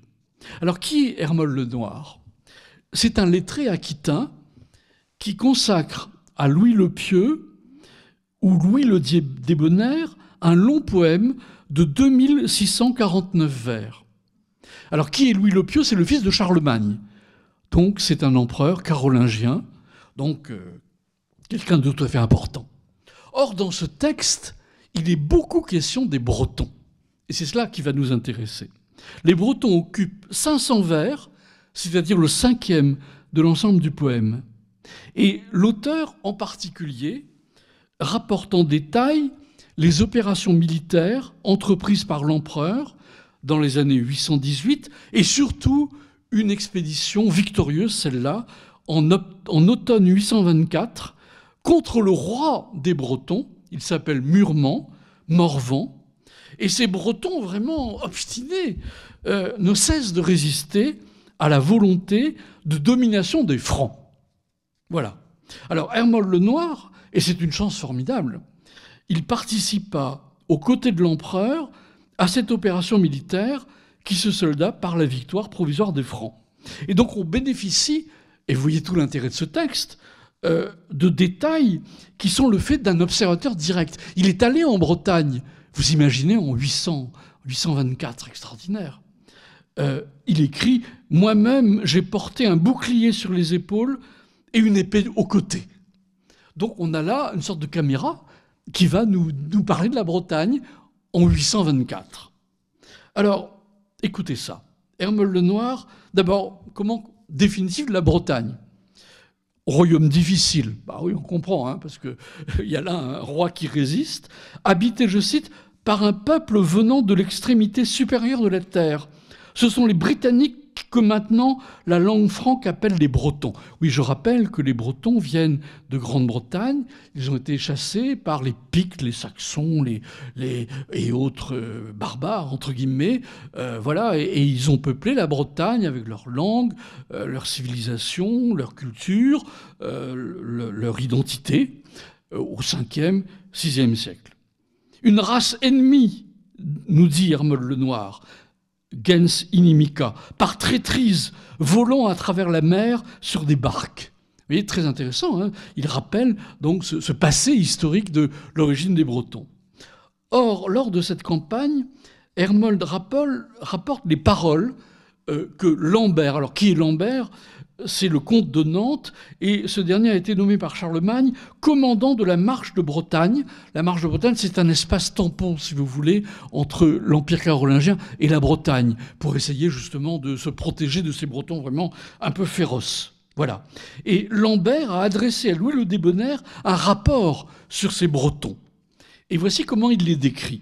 [SPEAKER 2] Alors, qui est Hermole Lenoir ? C'est un lettré aquitain qui consacre à Louis le Pieux ou Louis le Débonnaire un long poème de 2649 vers. Alors, qui est Louis le Pieux ? C'est le fils de Charlemagne. Donc, c'est un empereur carolingien, donc quelqu'un de tout à fait important. Or, dans ce texte, il est beaucoup question des Bretons. Et c'est cela qui va nous intéresser. Les Bretons occupent 500 vers, c'est-à-dire le 5e de l'ensemble du poème. Et l'auteur, en particulier, rapporte en détail les opérations militaires entreprises par l'empereur dans les années 818, et surtout une expédition victorieuse, celle-là, en automne 824, contre le roi des Bretons. Il s'appelle Murmand, Morvan, et ces Bretons vraiment obstinés ne cessent de résister à la volonté de domination des Francs. Voilà. Alors Hermole Lenoir, et c'est une chance formidable, il participa aux côtés de l'empereur à cette opération militaire qui se solda par la victoire provisoire des Francs. Et donc on bénéficie, et vous voyez tout l'intérêt de ce texte, de détails qui sont le fait d'un observateur direct. Il est allé en Bretagne, vous imaginez, en 824, extraordinaire. Il écrit « Moi-même, j'ai porté un bouclier sur les épaules et une épée au côté. » Donc on a là une sorte de caméra qui va nous parler de la Bretagne en 824. Alors, écoutez ça. Hermole Lenoir, d'abord, comment définitive la Bretagne ? Royaume difficile, bah oui, on comprend, hein, parce qu'il y a là un roi qui résiste, habité, je cite, par un peuple venant de l'extrémité supérieure de la terre. Ce sont les Britanniques que maintenant la langue franque appelle les Bretons. Oui, je rappelle que les Bretons viennent de Grande-Bretagne, ils ont été chassés par les Pictes, les Saxons et autres barbares, entre guillemets, voilà, et ils ont peuplé la Bretagne avec leur langue, leur civilisation, leur culture, leur identité, au 5e, 6e siècle. Une race ennemie, nous dit Hermole Lenoir, gens inimica, par traîtrise, volant à travers la mer sur des barques. Vous voyez, très intéressant, hein, il rappelle donc ce passé historique de l'origine des Bretons. Or, lors de cette campagne, Hermole rapporte les paroles que Lambert, alors qui est Lambert ? C'est le comte de Nantes, et ce dernier a été nommé par Charlemagne commandant de la marche de Bretagne. La marche de Bretagne, c'est un espace tampon, si vous voulez, entre l'Empire carolingien et la Bretagne, pour essayer justement de se protéger de ces Bretons vraiment un peu féroces. Voilà. Et Lambert a adressé à Louis le Débonnaire un rapport sur ces Bretons. Et voici comment il les décrit.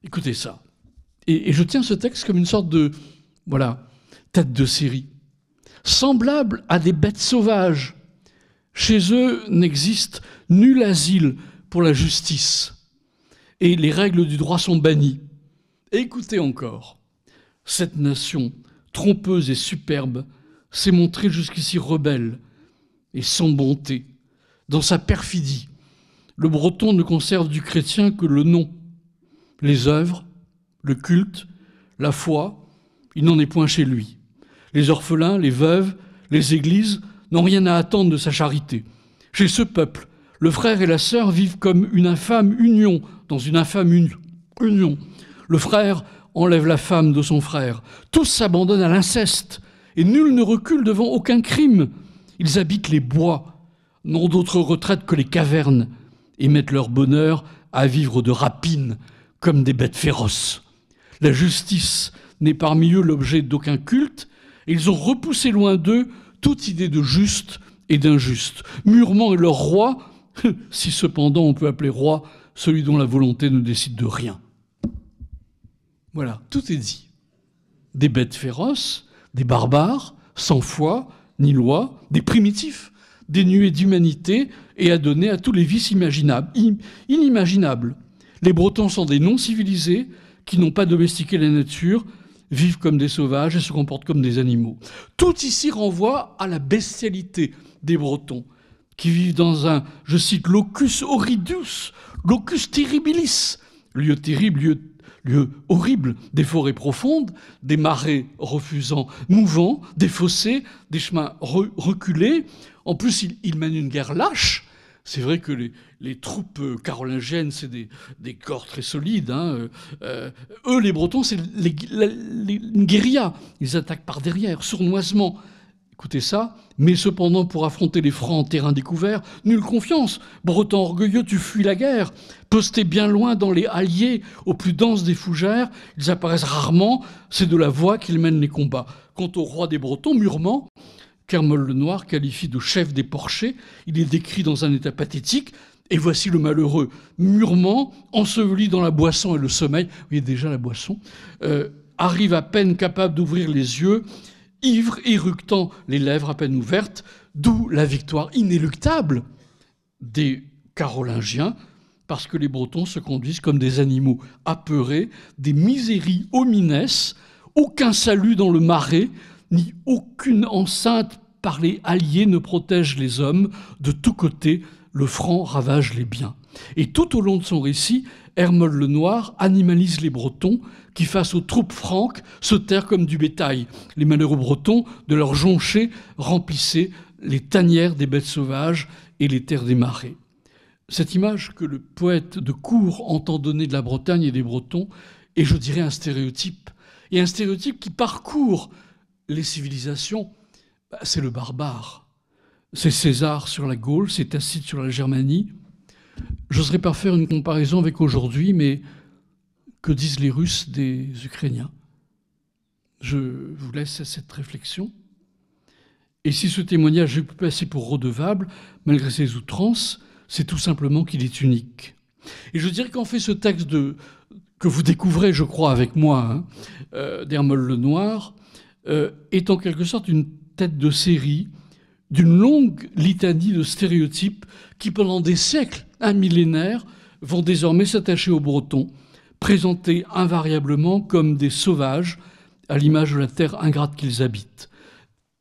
[SPEAKER 2] Écoutez ça. Et je tiens ce texte comme une sorte de, voilà, tête de série. Semblables à des bêtes sauvages. Chez eux n'existe nul asile pour la justice. Et les règles du droit sont bannies. Et écoutez encore. Cette nation, trompeuse et superbe, s'est montrée jusqu'ici rebelle et sans bonté. Dans sa perfidie, le Breton ne conserve du chrétien que le nom. Les œuvres, le culte, la foi, il n'en est point chez lui. Les orphelins, les veuves, les églises n'ont rien à attendre de sa charité. Chez ce peuple, le frère et la sœur vivent comme une infâme union dans une infâme union. Le frère enlève la femme de son frère. Tous s'abandonnent à l'inceste et nul ne recule devant aucun crime. Ils habitent les bois, n'ont d'autre retraite que les cavernes et mettent leur bonheur à vivre de rapine comme des bêtes féroces. La justice n'est parmi eux l'objet d'aucun culte. Et ils ont repoussé loin d'eux toute idée de juste et d'injuste. Murmand est leur roi, si cependant on peut appeler roi celui dont la volonté ne décide de rien. Voilà, tout est dit. Des bêtes féroces, des barbares, sans foi,
[SPEAKER 3] ni loi, des primitifs, dénués d'humanité et adonnés à tous les vices inimaginables. Les Bretons sont des non-civilisés qui n'ont pas domestiqué la nature, vivent comme des sauvages et se comportent comme des animaux. Tout ici renvoie à la bestialité des Bretons, qui vivent dans un, je cite, locus horridus, locus terribilis, lieu terrible, lieu horrible, des forêts profondes, des marais refusant, mouvants, des fossés, des chemins reculés. En plus, ils mènent une guerre lâche. C'est vrai que les troupes carolingiennes, c'est des corps très solides. Hein. Eux, les Bretons, c'est une guérilla. Ils attaquent par derrière, sournoisement. Écoutez ça. Mais cependant, pour affronter les Francs en terrain découvert, nulle confiance. Breton orgueilleux, tu fuis la guerre. Postés bien loin dans les halliers, au plus dense des fougères, ils apparaissent rarement. C'est de la voix qu'ils mènent les combats. Quant au roi des Bretons, Murmand, qu'Hermol le Noir qualifie de chef des porchers, il est décrit dans un état pathétique. Et voici le malheureux Murmand, enseveli dans la boisson et le sommeil. Vous voyez déjà la boisson. Arrive à peine capable d'ouvrir les yeux, ivre, éructant les lèvres à peine ouvertes, d'où la victoire inéluctable des Carolingiens, parce que les Bretons se conduisent comme des animaux apeurés, des miséries homines, aucun salut dans le marais, ni aucune enceinte par les alliés ne protège les hommes. De tous côtés, le franc ravage les biens. Et tout au long de son récit, Hermol le Noir animalise les Bretons qui, face aux troupes franques, se terrent comme du bétail. Les malheureux Bretons, de leur jonchée, remplissaient les tanières des bêtes sauvages et les terres des marais. Cette image que le poète de cour entend donner de la Bretagne et des Bretons est, je dirais, un stéréotype. Et un stéréotype qui parcourt les civilisations, c'est le barbare. C'est César sur la Gaule, c'est Tacite sur la Germanie. J'oserais pas faire une comparaison avec aujourd'hui, mais que disent les Russes des Ukrainiens? Je vous laisse à cette réflexion. Et si ce témoignage est passé pour redevable, malgré ses outrances, c'est tout simplement qu'il est unique. Et je dirais qu'en fait, ce texte que vous découvrez, je crois, avec moi, d'Hermol le Noir, est en quelque sorte une tête de série d'une longue litanie de stéréotypes qui, pendant des siècles, un millénaire, vont désormais s'attacher aux Bretons, présentés invariablement comme des sauvages, à l'image de la terre ingrate qu'ils habitent.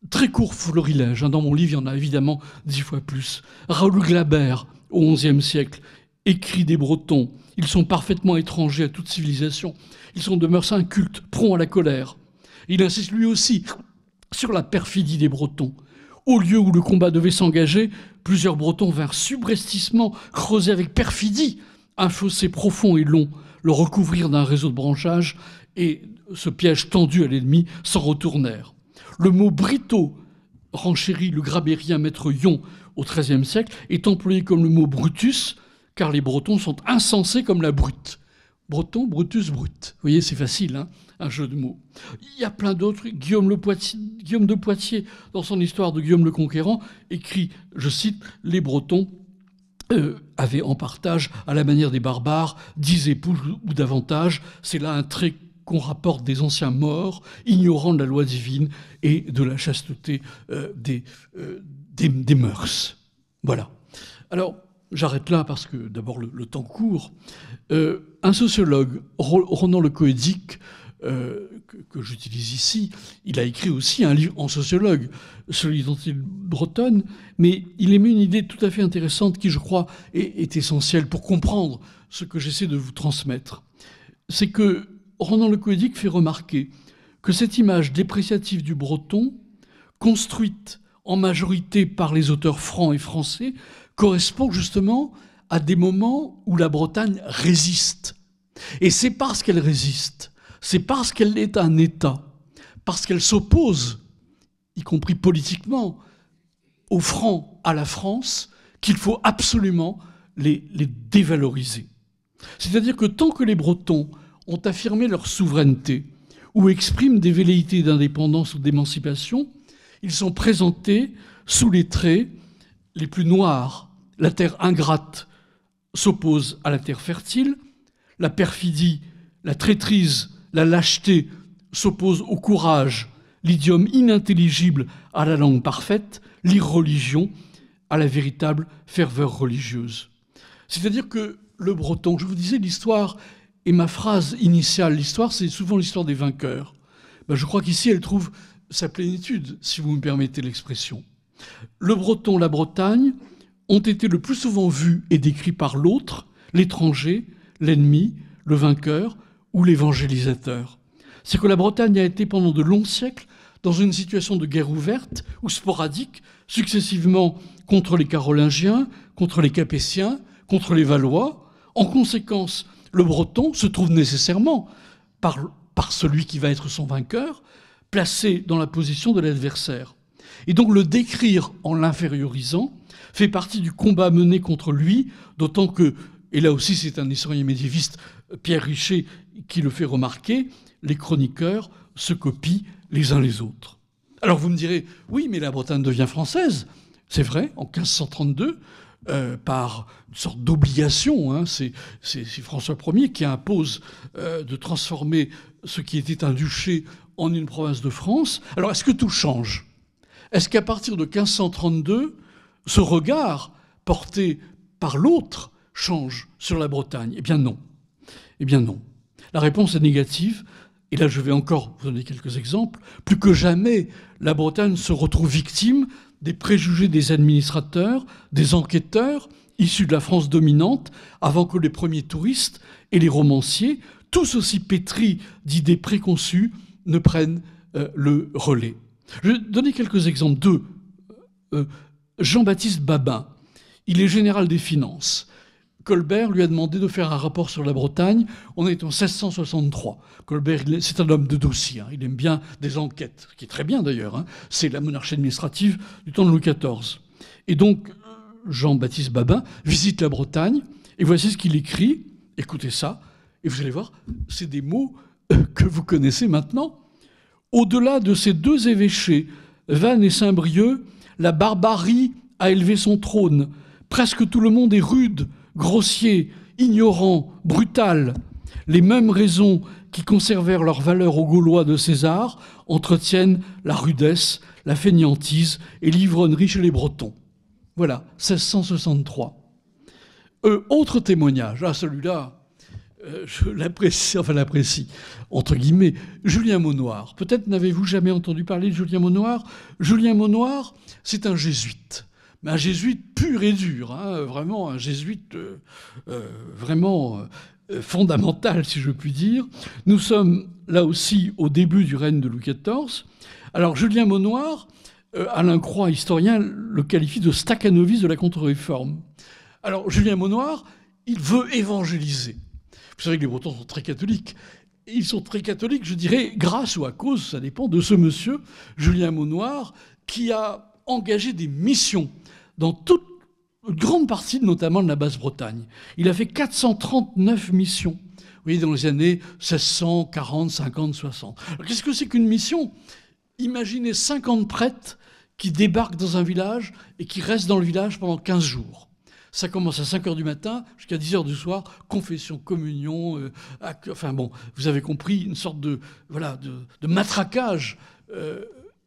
[SPEAKER 3] Très court florilège, dans mon livre, il y en a évidemment 10 fois plus. Raoul Glaber, au XIe siècle, écrit des Bretons. Ils sont parfaitement étrangers à toute civilisation. Ils sont de mœurs incultes, prompts à la colère. Il insiste lui aussi sur la perfidie des Bretons. Au lieu où le combat devait s'engager, plusieurs Bretons vinrent subrepticement creuser avec perfidie un fossé profond et long, le recouvrir d'un réseau de branchages et ce piège tendu à l'ennemi s'en retournèrent. Le mot brito, renchérit le grabérien maître Yon au XIIIe siècle, est employé comme le mot brutus, car les Bretons sont insensés comme la brute. Breton, Brutus, brute. Vous voyez, c'est facile, hein, un jeu de mots. Il y a plein d'autres. Guillaume de Poitiers, dans son histoire de Guillaume le Conquérant, écrit, je cite, « Les Bretons avaient en partage, à la manière des barbares, 10 épouses ou davantage. C'est là un trait qu'on rapporte des anciens morts, ignorant de la loi divine et de la chasteté des mœurs. » Voilà. Alors, j'arrête là parce que, d'abord, le temps court. Un sociologue, Ronan Le Coëdic, que j'utilise ici, il a écrit aussi un livre en sociologue sur l'identité bretonne, mais il émet une idée tout à fait intéressante qui, je crois, est essentielle pour comprendre ce que j'essaie de vous transmettre. C'est que Ronan Le Coëdic fait remarquer que cette image dépréciative du breton, construite en majorité par les auteurs francs et français, correspond justement à des moments où la Bretagne résiste. Et c'est parce qu'elle résiste, c'est parce qu'elle est un État, parce qu'elle s'oppose, y compris politiquement, aux Francs, à la France, qu'il faut absolument les dévaloriser. C'est-à-dire que tant que les Bretons ont affirmé leur souveraineté ou expriment des velléités d'indépendance ou d'émancipation, ils sont présentés sous les traits les plus noirs. La terre ingrate s'oppose à la terre fertile, la perfidie, la traîtrise, la lâcheté s'opposent au courage l'idiome inintelligible à la langue parfaite, l'irreligion à la véritable ferveur religieuse. C'est-à-dire que le breton, je vous disais, l'histoire, et ma phrase initiale, l'histoire, c'est souvent l'histoire des vainqueurs. Je crois qu'ici, elle trouve sa plénitude, si vous me permettez l'expression. Le breton, la Bretagne, ont été le plus souvent vus et décrits par l'autre, l'étranger, l'ennemi, le vainqueur ou l'évangélisateur. C'est que la Bretagne a été pendant de longs siècles dans une situation de guerre ouverte ou sporadique, successivement contre les Carolingiens, contre les Capétiens, contre les Valois. En conséquence, le breton se trouve nécessairement, par celui qui va être son vainqueur, placé dans la position de l'adversaire. Et donc le décrire en l'infériorisant fait partie du combat mené contre lui, d'autant que, et là aussi c'est un historien médiéviste, Pierre Richer, qui le fait remarquer, les chroniqueurs se copient les uns les autres. Alors vous me direz, oui, mais la Bretagne devient française. C'est vrai, en 1532, par une sorte d'obligation, hein, c'est François Ier qui impose de transformer ce qui était un duché en une province de France. Alors est-ce que tout change ? Est-ce qu'à partir de 1532, ce regard porté par l'autre change sur la Bretagne ? Eh bien non. Eh bien non. La réponse est négative. Et là, je vais encore vous donner quelques exemples. Plus que jamais, la Bretagne se retrouve victime des préjugés des administrateurs, des enquêteurs, issus de la France dominante, avant que les premiers touristes et les romanciers, tous aussi pétris d'idées préconçues, ne prennent le relais. Je vais donner quelques exemples. Deux. Jean-Baptiste Babin, il est général des finances. Colbert lui a demandé de faire un rapport sur la Bretagne. On est en 1663. Colbert, c'est un homme de dossier. Hein. Il aime bien des enquêtes, ce qui est très bien d'ailleurs. Hein. C'est la monarchie administrative du temps de Louis XIV. Et donc, Jean-Baptiste Babin visite la Bretagne. Et voici ce qu'il écrit. Écoutez ça. Et vous allez voir, c'est des mots que vous connaissez maintenant. Au-delà de ces deux évêchés, Vannes et Saint-Brieuc, la barbarie a élevé son trône. Presque tout le monde est rude, grossier, ignorant, brutal. Les mêmes raisons qui conservèrent leur valeur aux Gaulois de César entretiennent la rudesse, la fainéantise et l'ivrognerie chez les Bretons. Voilà, 1663. Autre témoignage, celui-là, je l'apprécie, entre guillemets, Julien Maunoir. Peut-être n'avez-vous jamais entendu parler de Julien Maunoir. Julien Maunoir, c'est un jésuite. Mais un jésuite pur et dur, hein, vraiment un jésuite vraiment fondamental, si je puis dire. Nous sommes là aussi au début du règne de Louis XIV. Alors Julien Maunoir, Alain Croix, historien, le qualifie de stakhanoviste de la contre-réforme. Alors Julien Maunoir, il veut évangéliser. Vous savez que les Bretons sont très catholiques. Ils sont très catholiques, je dirais, grâce ou à cause, ça dépend, de ce monsieur, Julien Maunoir, qui a engagé des missions dans toute une grande partie, notamment de la Basse-Bretagne. Il a fait 439 missions, vous voyez, dans les années 1640, 50, 60. Alors, qu'est-ce que c'est qu'une mission ? Imaginez 50 prêtres qui débarquent dans un village et qui restent dans le village pendant 15 jours. Ça commence à 5h du matin jusqu'à 10h du soir, confession, communion, enfin bon, vous avez compris, une sorte de matraquage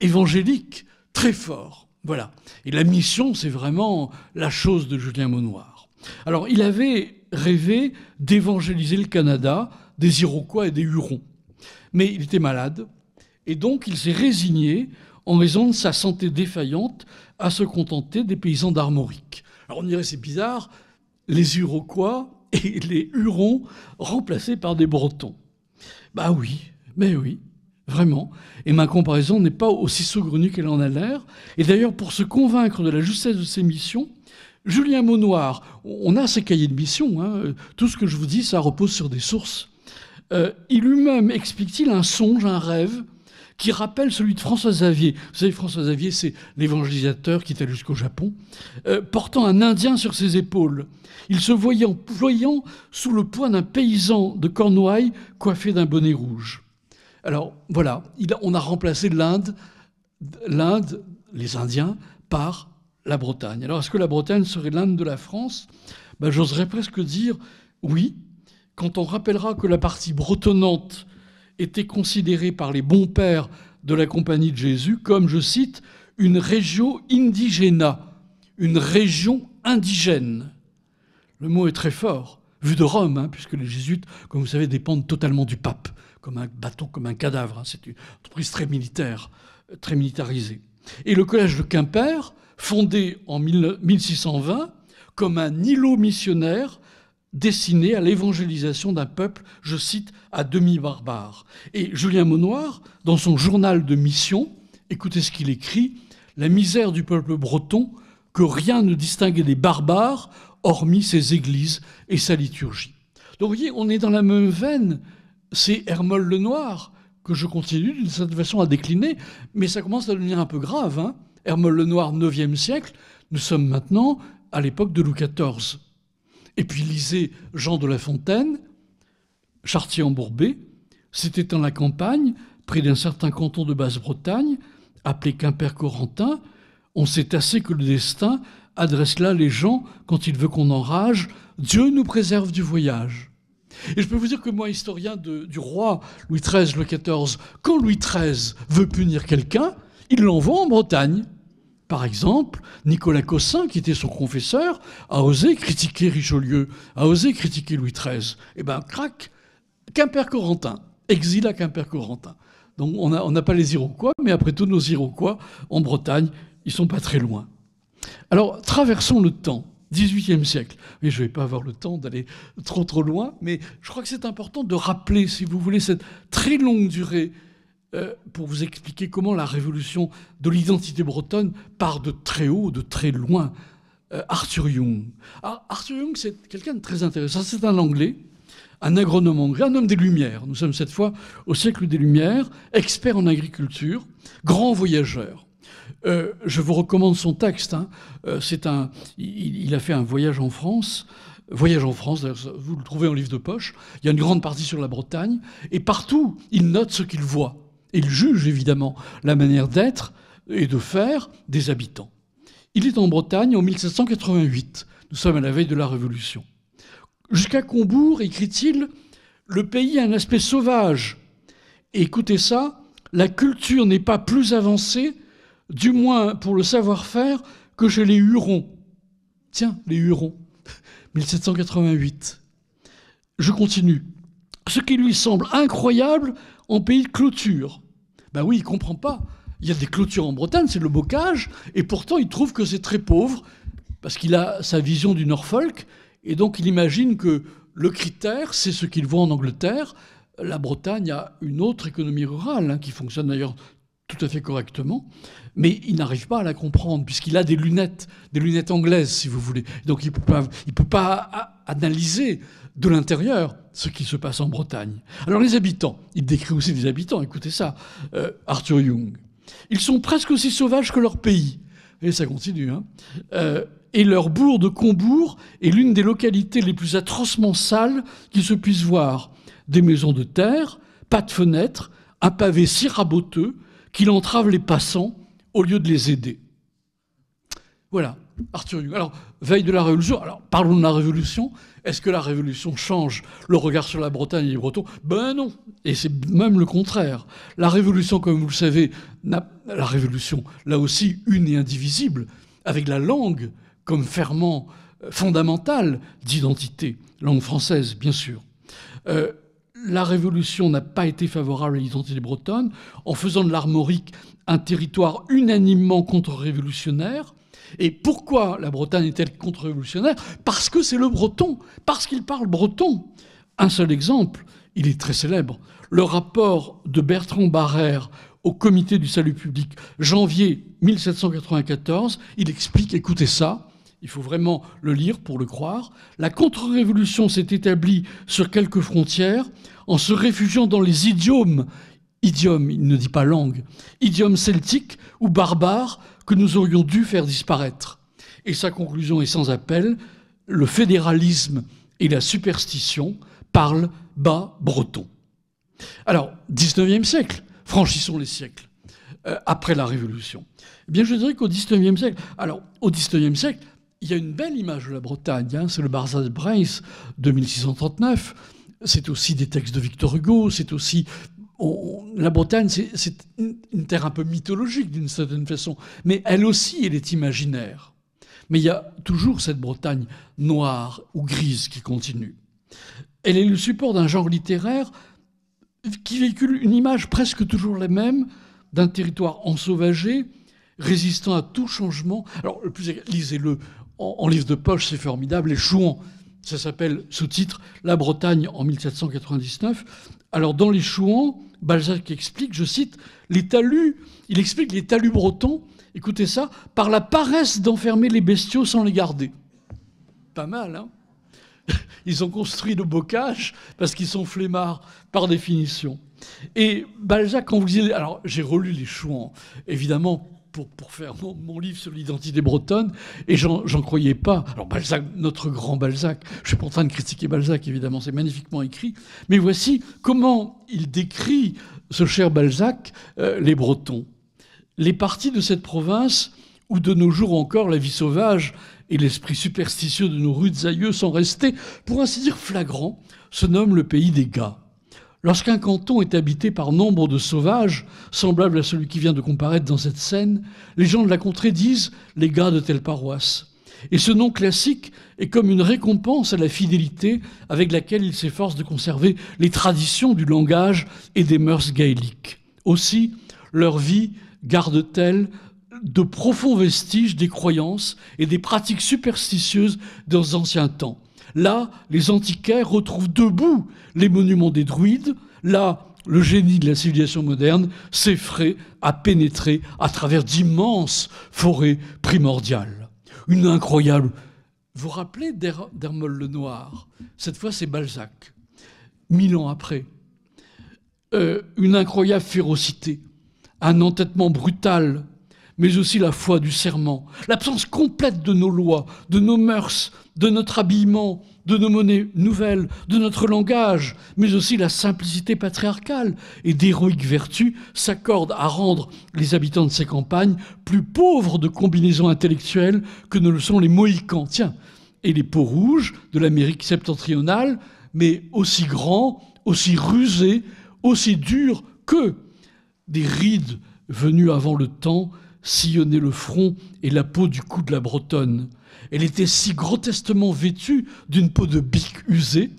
[SPEAKER 3] évangélique très fort. Voilà. Et la mission, c'est vraiment la chose de Julien Maunoir. Alors, il avait rêvé d'évangéliser le Canada, des Iroquois et des Hurons. Mais il était malade, et donc il s'est résigné, en raison de sa santé défaillante, à se contenter des paysans d'Armorique. Alors on dirait c'est bizarre, les Iroquois et les Hurons remplacés par des Bretons. Bah oui, mais oui. Vraiment. Et ma comparaison n'est pas aussi saugrenue qu'elle en a l'air. Et d'ailleurs, pour se convaincre de la justesse de ses missions, Julien Maunoir, on a ses cahiers de mission, hein, tout ce que je vous dis, ça repose sur des sources. Il lui-même explique-t-il un songe, un rêve, qui rappelle celui de François Xavier. Vous savez, François Xavier, c'est l'évangélisateur qui est allé jusqu'au Japon, portant un Indien sur ses épaules. Il se voyait ployant sous le poids d'un paysan de Cornouailles coiffé d'un bonnet rouge. Alors voilà, on a remplacé l'Inde, les Indiens, par la Bretagne. Alors est-ce que la Bretagne serait l'Inde de la France ? J'oserais presque dire oui, quand on rappellera que la partie bretonnante était considérée par les bons pères de la Compagnie de Jésus comme, je cite, une regio indigena, une région indigène. Le mot est très fort, vu de Rome, hein, puisque les jésuites, comme vous savez, dépendent totalement du pape, comme un bâton, comme un cadavre. Hein. C'est une entreprise très militaire, très militarisée. Et le collège de Quimper, fondé en 1620, comme un îlot missionnaire destiné à l'évangélisation d'un peuple, je cite, à demi-barbare. Et Julien Maunoir, dans son journal de mission, écoutez ce qu'il écrit, « La misère du peuple breton, que rien ne distinguait des barbares, hormis ses églises et sa liturgie. » Donc vous voyez, on est dans la même veine. C'est Hermol Lenoir que je continue d'une certaine façon à décliner, mais ça commence à devenir un peu grave. Hein. Hermol Lenoir, 9e siècle, nous sommes maintenant à l'époque de Louis XIV. Et puis lisez Jean de La Fontaine, Chartier-en-Bourbais, c'était dans la campagne, près d'un certain canton de Basse-Bretagne, appelé Quimper-Corentin. On sait assez que le destin adresse là les gens quand il veut qu'on enrage. Dieu nous préserve du voyage. Et je peux vous dire que moi, historien du roi Louis XIII, Louis XIV, quand Louis XIII veut punir quelqu'un, il l'envoie en Bretagne. Par exemple, Nicolas Cossin, qui était son confesseur, a osé critiquer Richelieu, a osé critiquer Louis XIII. Eh bien, crac, Quimper-Corentin, exil à Quimper-Corentin. Donc on n'a pas les Iroquois, mais après tout, nos Iroquois, en Bretagne, ils ne sont pas très loin. Alors, traversons le temps, 18e siècle. Mais je ne vais pas avoir le temps d'aller trop loin, mais je crois que c'est important de rappeler, si vous voulez, cette très longue durée pour vous expliquer comment la révolution de l'identité bretonne part de très haut, de très loin. Arthur Young. Alors, Arthur Young, c'est quelqu'un de très intéressant. C'est un Anglais, un agronome anglais, un homme des Lumières. Nous sommes cette fois au siècle des Lumières, expert en agriculture, grand voyageur. Je vous recommande son texte. Hein. Il a fait un voyage en France. Voyage en France, vous le trouvez en livre de poche. Il y a une grande partie sur la Bretagne. Et partout, il note ce qu'il voit. Il juge évidemment la manière d'être et de faire des habitants. Il est en Bretagne en 1788. Nous sommes à la veille de la Révolution. Jusqu'à Combourg, écrit-il, le pays a un aspect sauvage. Et écoutez ça, la culture n'est pas plus avancée, du moins pour le savoir-faire, que chez les Hurons. Tiens, les Hurons, 1788. Je continue. Ce qui lui semble incroyable en pays de clôture. Ben oui, il ne comprend pas. Il y a des clôtures en Bretagne, c'est le bocage, et pourtant il trouve que c'est très pauvre, parce qu'il a sa vision du Norfolk, et donc il imagine que le critère, c'est ce qu'il voit en Angleterre. La Bretagne a une autre économie rurale, hein, qui fonctionne d'ailleurs tout à fait correctement, mais il n'arrive pas à la comprendre, puisqu'il a des lunettes anglaises, si vous voulez. Donc il ne peut pas analyser de l'intérieur ce qui se passe en Bretagne. Alors les habitants, il décrit aussi des habitants, écoutez ça, Arthur Young. Ils sont presque aussi sauvages que leur pays. Et ça continue. Hein. Et leur bourg de Combourg est l'une des localités les plus atrocement sales qui se puissent voir. Des maisons de terre, pas de fenêtres, un pavé si raboteux qu'il entrave les passants au lieu de les aider. Voilà, Arthur Young. Alors, veille de la Révolution, alors parlons de la Révolution. Est-ce que la Révolution change le regard sur la Bretagne et les Bretons? Ben non, et c'est même le contraire. La Révolution, comme vous le savez, la Révolution, là aussi, une et indivisible, avec la langue comme ferment fondamental d'identité, langue française, bien sûr. La Révolution n'a pas été favorable à l'identité bretonne, en faisant de l'Armorique un territoire unanimement contre-révolutionnaire. Et pourquoi la Bretagne est-elle contre-révolutionnaire? Parce que c'est le breton, parce qu'il parle breton. Un seul exemple, il est très célèbre. Le rapport de Bertrand Barrère au Comité du salut public, janvier 1794, il explique, écoutez ça, il faut vraiment le lire pour le croire, la contre-révolution s'est établie sur quelques frontières en se réfugiant dans les idiomes, il ne dit pas langue, idiomes celtiques ou barbares que nous aurions dû faire disparaître. Et sa conclusion est sans appel, le fédéralisme et la superstition parlent bas breton. Alors, 19e siècle, franchissons les siècles, après la Révolution. Eh bien, je dirais qu'au 19e siècle, alors, au 19e siècle, il y a une belle image de la Bretagne, hein, c'est le Barzaz Brace de 1639, c'est aussi des textes de Victor Hugo, c'est aussi la Bretagne, c'est une terre un peu mythologique d'une certaine façon, mais elle aussi, elle est imaginaire. Mais il y a toujours cette Bretagne noire ou grise qui continue. Elle est le support d'un genre littéraire qui véhicule une image presque toujours la même d'un territoire ensauvagé, résistant à tout changement. Alors, lisez-le en livre de poche, c'est formidable. Les Chouans, ça s'appelle, sous-titre, La Bretagne en 1799. Alors, dans Les Chouans, Balzac explique, je cite, les talus, il explique les talus bretons, écoutez ça, par la paresse d'enfermer les bestiaux sans les garder. Pas mal, hein? Ils ont construit le bocage parce qu'ils sont flemmards par définition. Et Balzac, quand vous lisez... Alors, j'ai relu Les Chouans, évidemment, pour faire mon livre sur l'identité bretonne, et j'en croyais pas. Alors Balzac, notre grand Balzac, je suis pas en train de critiquer Balzac, évidemment, c'est magnifiquement écrit, mais voici comment il décrit, ce cher Balzac, les Bretons. Les parties de cette province où de nos jours encore la vie sauvage et l'esprit superstitieux de nos rudes aïeux sont restés, pour ainsi dire flagrants, se nomme le pays des Gats. Lorsqu'un canton est habité par nombre de sauvages, semblables à celui qui vient de comparaître dans cette scène, les gens de la contrée disent « les gars de telle paroisse ». Et ce nom classique est comme une récompense à la fidélité avec laquelle ils s'efforcent de conserver les traditions du langage et des mœurs gaéliques. Aussi, leur vie garde-t-elle de profonds vestiges des croyances et des pratiques superstitieuses des anciens temps. Là, les antiquaires retrouvent debout les monuments des druides. Là, le génie de la civilisation moderne s'effraie à pénétrer à travers d'immenses forêts primordiales. Une incroyable... Vous vous rappelez d'Hermol le Noir? Cette fois, c'est Balzac. 1000 ans après. Une incroyable férocité, un entêtement brutal, mais aussi la foi du serment, l'absence complète de nos lois, de nos mœurs, de notre habillement, de nos monnaies nouvelles, de notre langage, mais aussi la simplicité patriarcale et d'héroïques vertus s'accordent à rendre les habitants de ces campagnes plus pauvres de combinaisons intellectuelles que ne le sont les Mohicans. Tiens, et les Peaux-Rouges de l'Amérique septentrionale, mais aussi grands, aussi rusés, aussi durs que des rides venues avant le temps sillonnaient le front et la peau du cou de la Bretonne. Elle était si grotesquement vêtue d'une peau de bique usée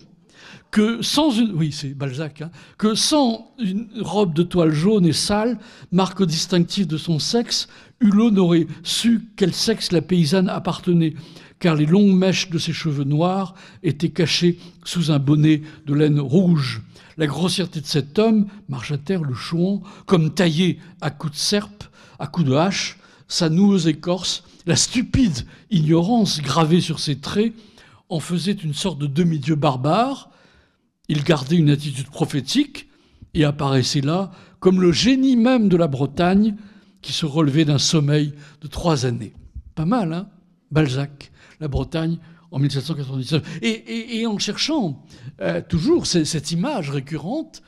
[SPEAKER 3] que sans une... Oui, c'est Balzac, hein, que sans une robe de toile jaune et sale, marque distinctive de son sexe, Hulot n'aurait su quel sexe la paysanne appartenait, car les longues mèches de ses cheveux noirs étaient cachées sous un bonnet de laine rouge. La grossièreté de cet homme, marche à terre le Chouan, comme taillé à coups de serpe, à coups de hache, sa noueuse écorce, la stupide ignorance gravée sur ses traits en faisait une sorte de demi-dieu barbare. Il gardait une attitude prophétique et apparaissait là comme le génie même de la Bretagne qui se relevait d'un sommeil de 3 années. Pas mal, hein? Balzac, la Bretagne en 1799. Et en cherchant toujours cette image récurrente,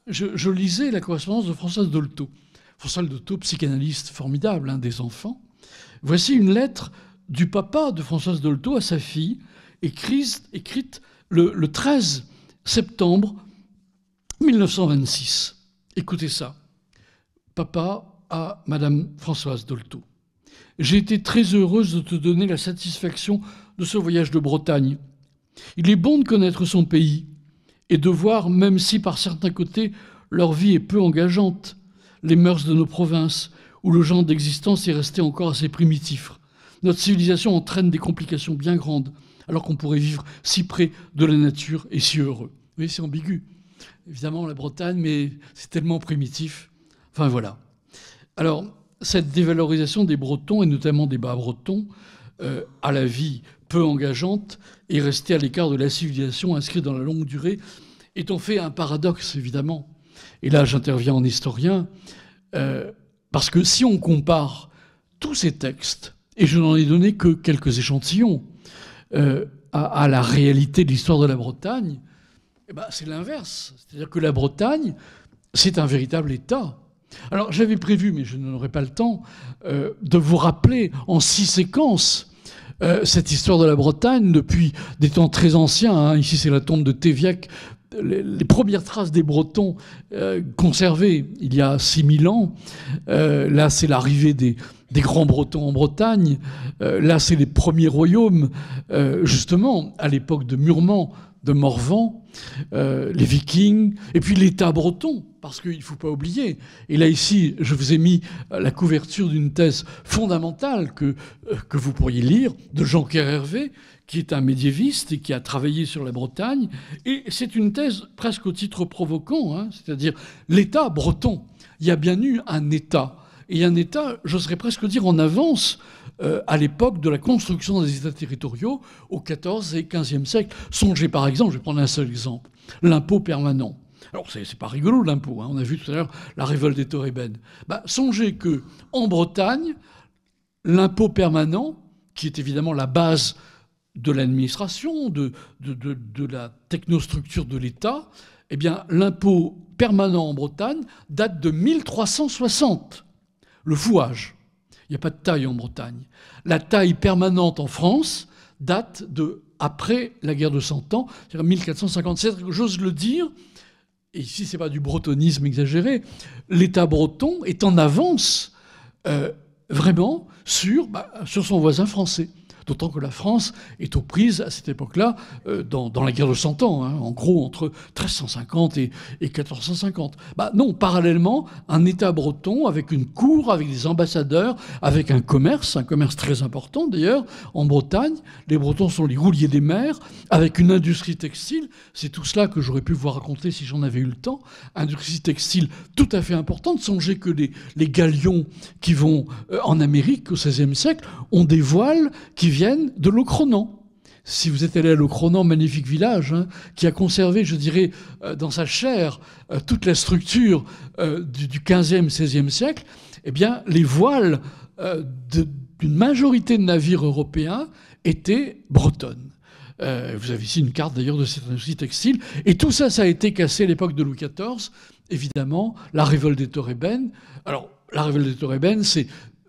[SPEAKER 3] je lisais la correspondance de Françoise Dolto. Françoise Dolto, psychanalyste formidable, hein, des enfants. Voici une lettre du papa de Françoise Dolto à sa fille, écrite le 13 septembre 1926. Écoutez ça. Papa à Madame Françoise Dolto. J'ai été très heureuse de te donner la satisfaction de ce voyage de Bretagne. Il est bon de connaître son pays et de voir, même si par certains côtés leur vie est peu engageante, les mœurs de nos provinces, où le genre d'existence est resté encore assez primitif. Notre civilisation entraîne des complications bien grandes, alors qu'on pourrait vivre si près de la nature et si heureux. Vous voyez, c'est ambigu. Évidemment, la Bretagne, mais c'est tellement primitif. Enfin, voilà. Alors, cette dévalorisation des Bretons, et notamment des Bas-Bretons, à la vie peu engageante, et restée à l'écart de la civilisation inscrite dans la longue durée, est en fait un paradoxe, évidemment. Et là, j'interviens en historien, parce que si on compare tous ces textes, et je n'en ai donné que quelques échantillons, à la réalité de l'histoire de la Bretagne, c'est l'inverse. C'est-à-dire que la Bretagne, c'est un véritable État. Alors, j'avais prévu, mais je n'aurai pas le temps, de vous rappeler en 6 séquences cette histoire de la Bretagne depuis des temps très anciens. Hein. Ici, c'est la tombe de Théviac, les premières traces des Bretons conservées il y a 6000 ans. Là, c'est l'arrivée des grands Bretons en Bretagne. Là, c'est les premiers royaumes, justement, à l'époque de Murmand, de Morvan, les Vikings, et puis l'État breton, parce qu'il ne faut pas oublier. Et là, ici, je vous ai mis la couverture d'une thèse fondamentale que vous pourriez lire, de Jean-Pierre Hervé, qui est un médiéviste et qui a travaillé sur la Bretagne. Et c'est une thèse presque au titre provoquant, hein, c'est-à-dire l'État breton. Il y a bien eu un État. Et un État, j'oserais presque dire, en avance à l'époque de la construction des États territoriaux au XIVe et XVe siècle. Songez par exemple, je vais prendre un seul exemple, l'impôt permanent. Alors, c'est pas rigolo l'impôt, hein. On a vu tout à l'heure la révolte des Torébènes. Songez qu'en Bretagne, l'impôt permanent, qui est évidemment la base de l'administration, de la technostructure de l'État, eh bien, l'impôt permanent en Bretagne date de 1360. Le fouage. Il n'y a pas de taille en Bretagne. La taille permanente en France date de après la guerre de 100 ans, c'est-à-dire 1457. J'ose le dire, et ici c'est pas du bretonisme exagéré, l'État breton est en avance vraiment sur son voisin français. D'autant que la France est aux prises à cette époque-là dans la guerre de 100 ans, hein, en gros entre 1350 et 1450. Non, parallèlement, un État breton avec une cour, avec des ambassadeurs, avec un commerce très important d'ailleurs en Bretagne. Les Bretons sont les rouliers des mers, avec une industrie textile. C'est tout cela que j'aurais pu vous raconter si j'en avais eu le temps. Industrie textile tout à fait importante. Songez que les galions qui vont en Amérique au XVIe siècle ont des voiles qui viennent de Locronan. Si vous êtes allé à Locronan, magnifique village, hein, qui a conservé, je dirais, dans sa chair toute la structure du XVe, XVIe siècle, eh bien, les voiles d'une majorité de navires européens étaient bretonnes. Vous avez ici une carte d'ailleurs de cette industrie textile. Et tout ça, ça a été cassé à l'époque de Louis XIV. Évidemment, la révolte des Torébènes. Alors, la révolte des Torébènes,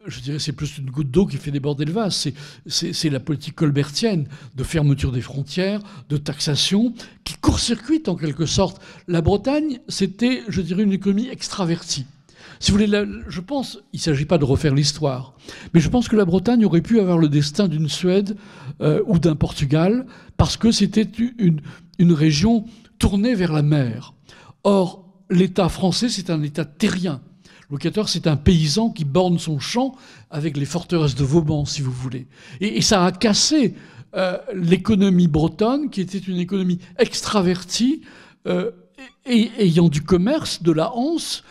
[SPEAKER 3] je dirais c'est plus une goutte d'eau qui fait déborder le vase. C'est la politique colbertienne de fermeture des frontières, de taxation, qui court-circuite en quelque sorte. La Bretagne, c'était, je dirais, une économie extravertie. Si vous voulez, je pense, il ne s'agit pas de refaire l'histoire, mais je pense que la Bretagne aurait pu avoir le destin d'une Suède ou d'un Portugal, parce que c'était une région tournée vers la mer. Or, l'État français, c'est un État terrien. Louis XIV, c'est un paysan qui borne son champ avec les forteresses de Vauban, si vous voulez. Et ça a cassé l'économie bretonne, qui était une économie extravertie, et ayant du commerce de la Hanse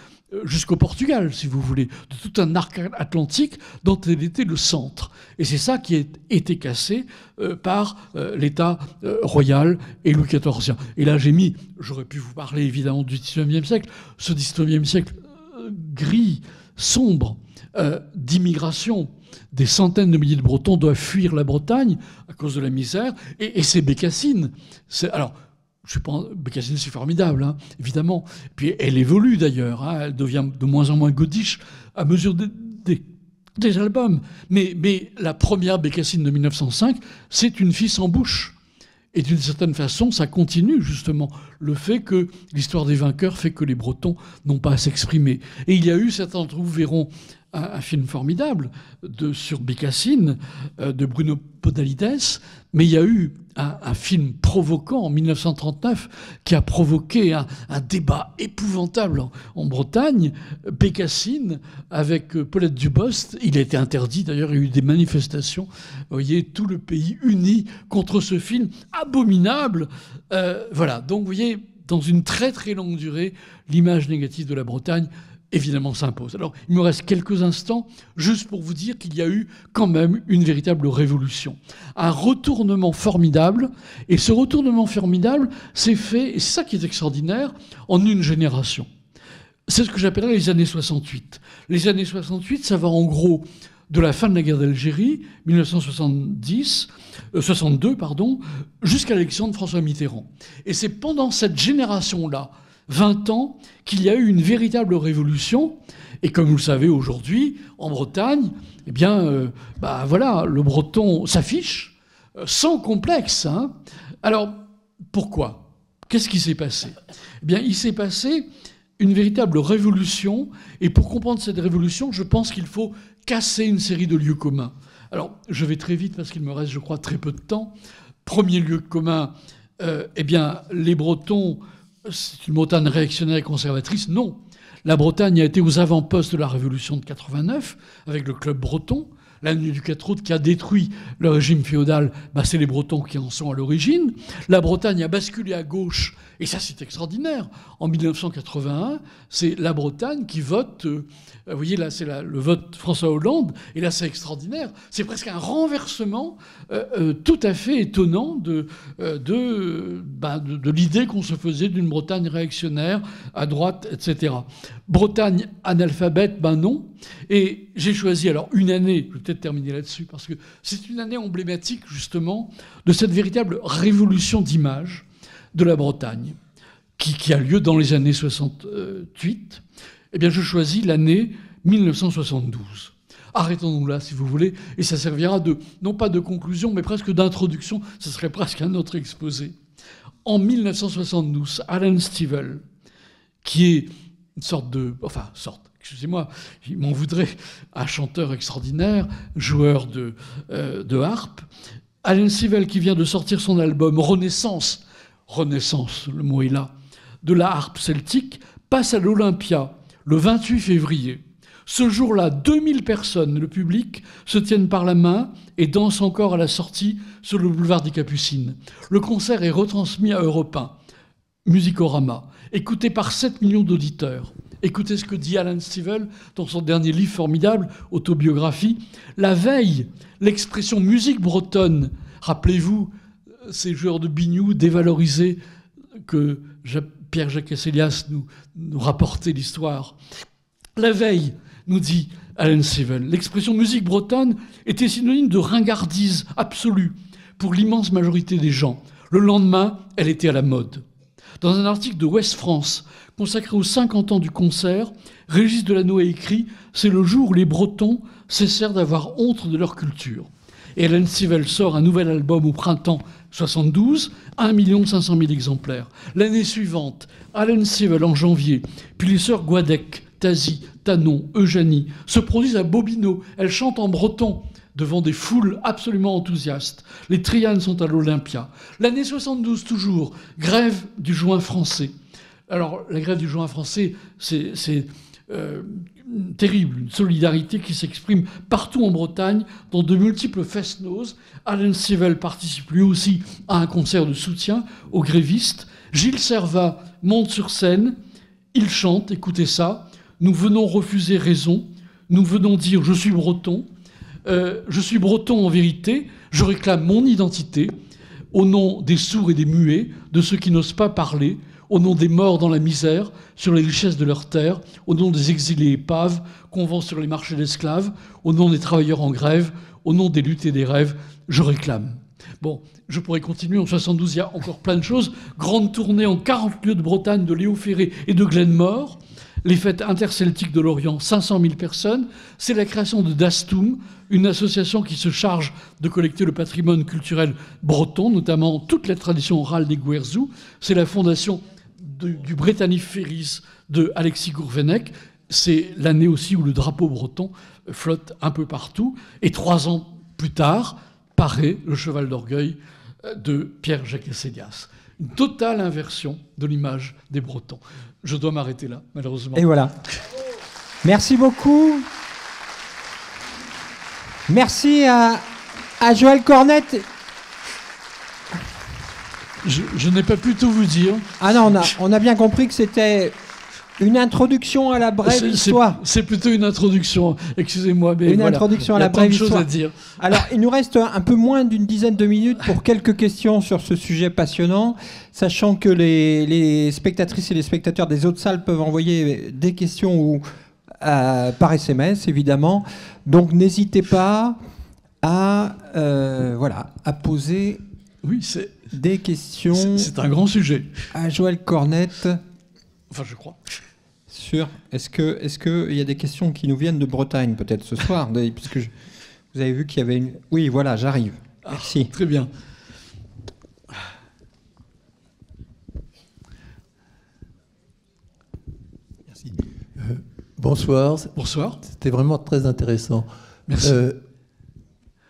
[SPEAKER 3] jusqu'au Portugal, si vous voulez, de tout un arc atlantique dont elle était le centre. Et c'est ça qui a été cassé par l'État royal et Louis XIV. Et là, j'aurais pu vous parler évidemment du XIXe siècle, ce XIXe siècle gris, sombre, d'immigration. Des centaines de milliers de Bretons doivent fuir la Bretagne à cause de la misère. Et c'est Bécassine. Alors, Bécassine, c'est formidable, hein, évidemment. Puis elle évolue d'ailleurs. Hein, elle devient de moins en moins godiche à mesure des albums. Mais la première Bécassine de 1905, c'est une fille sans bouche. Et d'une certaine façon, ça continue justement le fait que l'histoire des vainqueurs fait que les Bretons n'ont pas à s'exprimer. Et il y a eu, certains d'entre vous verront un film formidable sur Bécassine de Bruno Podalides, mais il y a eu un film provoquant en 1939 qui a provoqué un débat épouvantable en Bretagne. Bécassine avec Paulette Dubost, il a été interdit d'ailleurs, il y a eu des manifestations, vous voyez, tout le pays uni contre ce film abominable. Voilà, donc vous voyez, dans une très très longue durée, l'image négative de la Bretagne évidemment s'impose. Alors, il me reste quelques instants juste pour vous dire qu'il y a eu quand même une véritable révolution. Un retournement formidable. Et ce retournement formidable s'est fait, et c'est ça qui est extraordinaire, en une génération. C'est ce que j'appellerais les années 68. Les années 68, ça va en gros de la fin de la guerre d'Algérie, 1962, jusqu'à l'élection de François Mitterrand. Et c'est pendant cette génération-là, 20 ans, qu'il y a eu une véritable révolution. Et comme vous le savez aujourd'hui, en Bretagne, eh bien, voilà, le breton s'affiche sans complexe. Hein. Alors, pourquoi ? Qu'est-ce qui s'est passé ? Eh bien, il s'est passé une véritable révolution. Et pour comprendre cette révolution, je pense qu'il faut casser une série de lieux communs. Alors, je vais très vite parce qu'il me reste, je crois, très peu de temps. Premier lieu commun, eh bien, les Bretons, c'est une Bretagne réactionnaire et conservatrice ? Non. La Bretagne a été aux avant-postes de la Révolution de 89, avec le Club breton. La nuit du 4 août qui a détruit le régime féodal, c'est les Bretons qui en sont à l'origine. La Bretagne a basculé à gauche, et ça c'est extraordinaire. En 1981, c'est la Bretagne qui vote, vous voyez là c'est le vote François Hollande, et là c'est extraordinaire. C'est presque un renversement tout à fait étonnant de l'idée qu'on se faisait d'une Bretagne réactionnaire, à droite, etc. Bretagne analphabète, non. Et j'ai choisi alors une année, je vais peut-être terminer là-dessus, parce que c'est une année emblématique justement de cette véritable révolution d'image de la Bretagne, qui a lieu dans les années 68. Eh bien, je choisis l'année 1972. Arrêtons-nous là, si vous voulez, et ça servira non pas de conclusion, mais presque d'introduction. Ce serait presque un autre exposé. En 1972, Alan Stivell, qui est une excusez-moi, il m'en voudrait, un chanteur extraordinaire, joueur de harpe. Alan Stivell qui vient de sortir son album Renaissance, le mot est là, de la harpe celtique, passe à l'Olympia le 28 février. Ce jour-là, 2000 personnes, le public, se tiennent par la main et dansent encore à la sortie sur le boulevard des Capucines. Le concert est retransmis à Europe 1, Musicorama, écouté par 7 millions d'auditeurs. Écoutez ce que dit Alan Stivell dans son dernier livre formidable, Autobiographie. La veille, l'expression musique bretonne, rappelez-vous, ces joueurs de biniou dévalorisés que Pierre-Jacques Asselias nous rapportait l'histoire. La veille, nous dit Alan Stivell, l'expression musique bretonne était synonyme de ringardise absolue pour l'immense majorité des gens. Le lendemain, elle était à la mode. Dans un article de Ouest France consacré aux 50 ans du concert, Régis Delano a écrit « C'est le jour où les Bretons cessèrent d'avoir honte de leur culture ». Et Alan Stivell sort un nouvel album au printemps 72, 1 500 000 exemplaires. L'année suivante, Alan Stivell en janvier, puis les sœurs Guadec, Tazy, Tanon, Eugénie se produisent à Bobino. Elles chantent en breton devant des foules absolument enthousiastes. Les Trianes sont à l'Olympia. L'année 72 toujours, grève du joint français. Alors la grève du joint français, c'est terrible, une solidarité qui s'exprime partout en Bretagne, dans de multiples fest-noz. Alan Stivell participe lui aussi à un concert de soutien aux grévistes. Gilles Servat monte sur scène, il chante, écoutez ça, « Nous venons refuser raison, nous venons dire « Je suis breton ». Je suis breton en vérité, je réclame mon identité au nom des sourds et des muets, de ceux qui n'osent pas parler, au nom des morts dans la misère, sur les richesses de leurs terres, au nom des exilés épaves qu'on vend sur les marchés d'esclaves, au nom des travailleurs en grève, au nom des luttes et des rêves, je réclame. Bon, je pourrais continuer. En 72, il y a encore plein de choses. Grande tournée en 40 lieux de Bretagne de Léo Ferré et de Glenmore. Les fêtes interceltiques de l'Orient, 500 000 personnes. C'est la création de Dastum, une association qui se charge de collecter le patrimoine culturel breton, notamment toute la tradition orale des Guerzou. C'est la fondation du Brittany Ferries de Alexis Gourvenec. C'est l'année aussi où le drapeau breton flotte un peu partout. Et 3 ans plus tard, paraît le cheval d'orgueil de Pierre-Jacques Asselias. Une totale inversion de l'image des Bretons. Je dois m'arrêter là, malheureusement.
[SPEAKER 1] Et voilà. Merci beaucoup. Merci à Joël Cornette.
[SPEAKER 3] Je n'ai pas pu tout vous dire.
[SPEAKER 1] Ah non, on a bien compris que c'était une introduction à la brève histoire.
[SPEAKER 3] C'est plutôt une introduction, excusez-moi. Mais
[SPEAKER 1] une introduction à la brève histoire.
[SPEAKER 3] À dire.
[SPEAKER 1] Alors, il nous reste un peu moins d'une dizaine de minutes pour quelques questions sur ce sujet passionnant, sachant que les spectatrices et les spectateurs des autres salles peuvent envoyer des questions par SMS, évidemment. Donc, n'hésitez pas à poser des questions.
[SPEAKER 3] C'est un grand sujet.
[SPEAKER 1] À Joël Cornette.
[SPEAKER 3] Enfin, je crois.
[SPEAKER 1] Est-ce qu'il y a des questions qui nous viennent de Bretagne, peut-être ce soir, puisque vous avez vu qu'il y avait une... Oui, voilà, j'arrive. Merci.
[SPEAKER 3] Très bien.
[SPEAKER 4] Bonsoir.
[SPEAKER 3] Bonsoir.
[SPEAKER 4] C'était vraiment très intéressant.
[SPEAKER 3] Merci.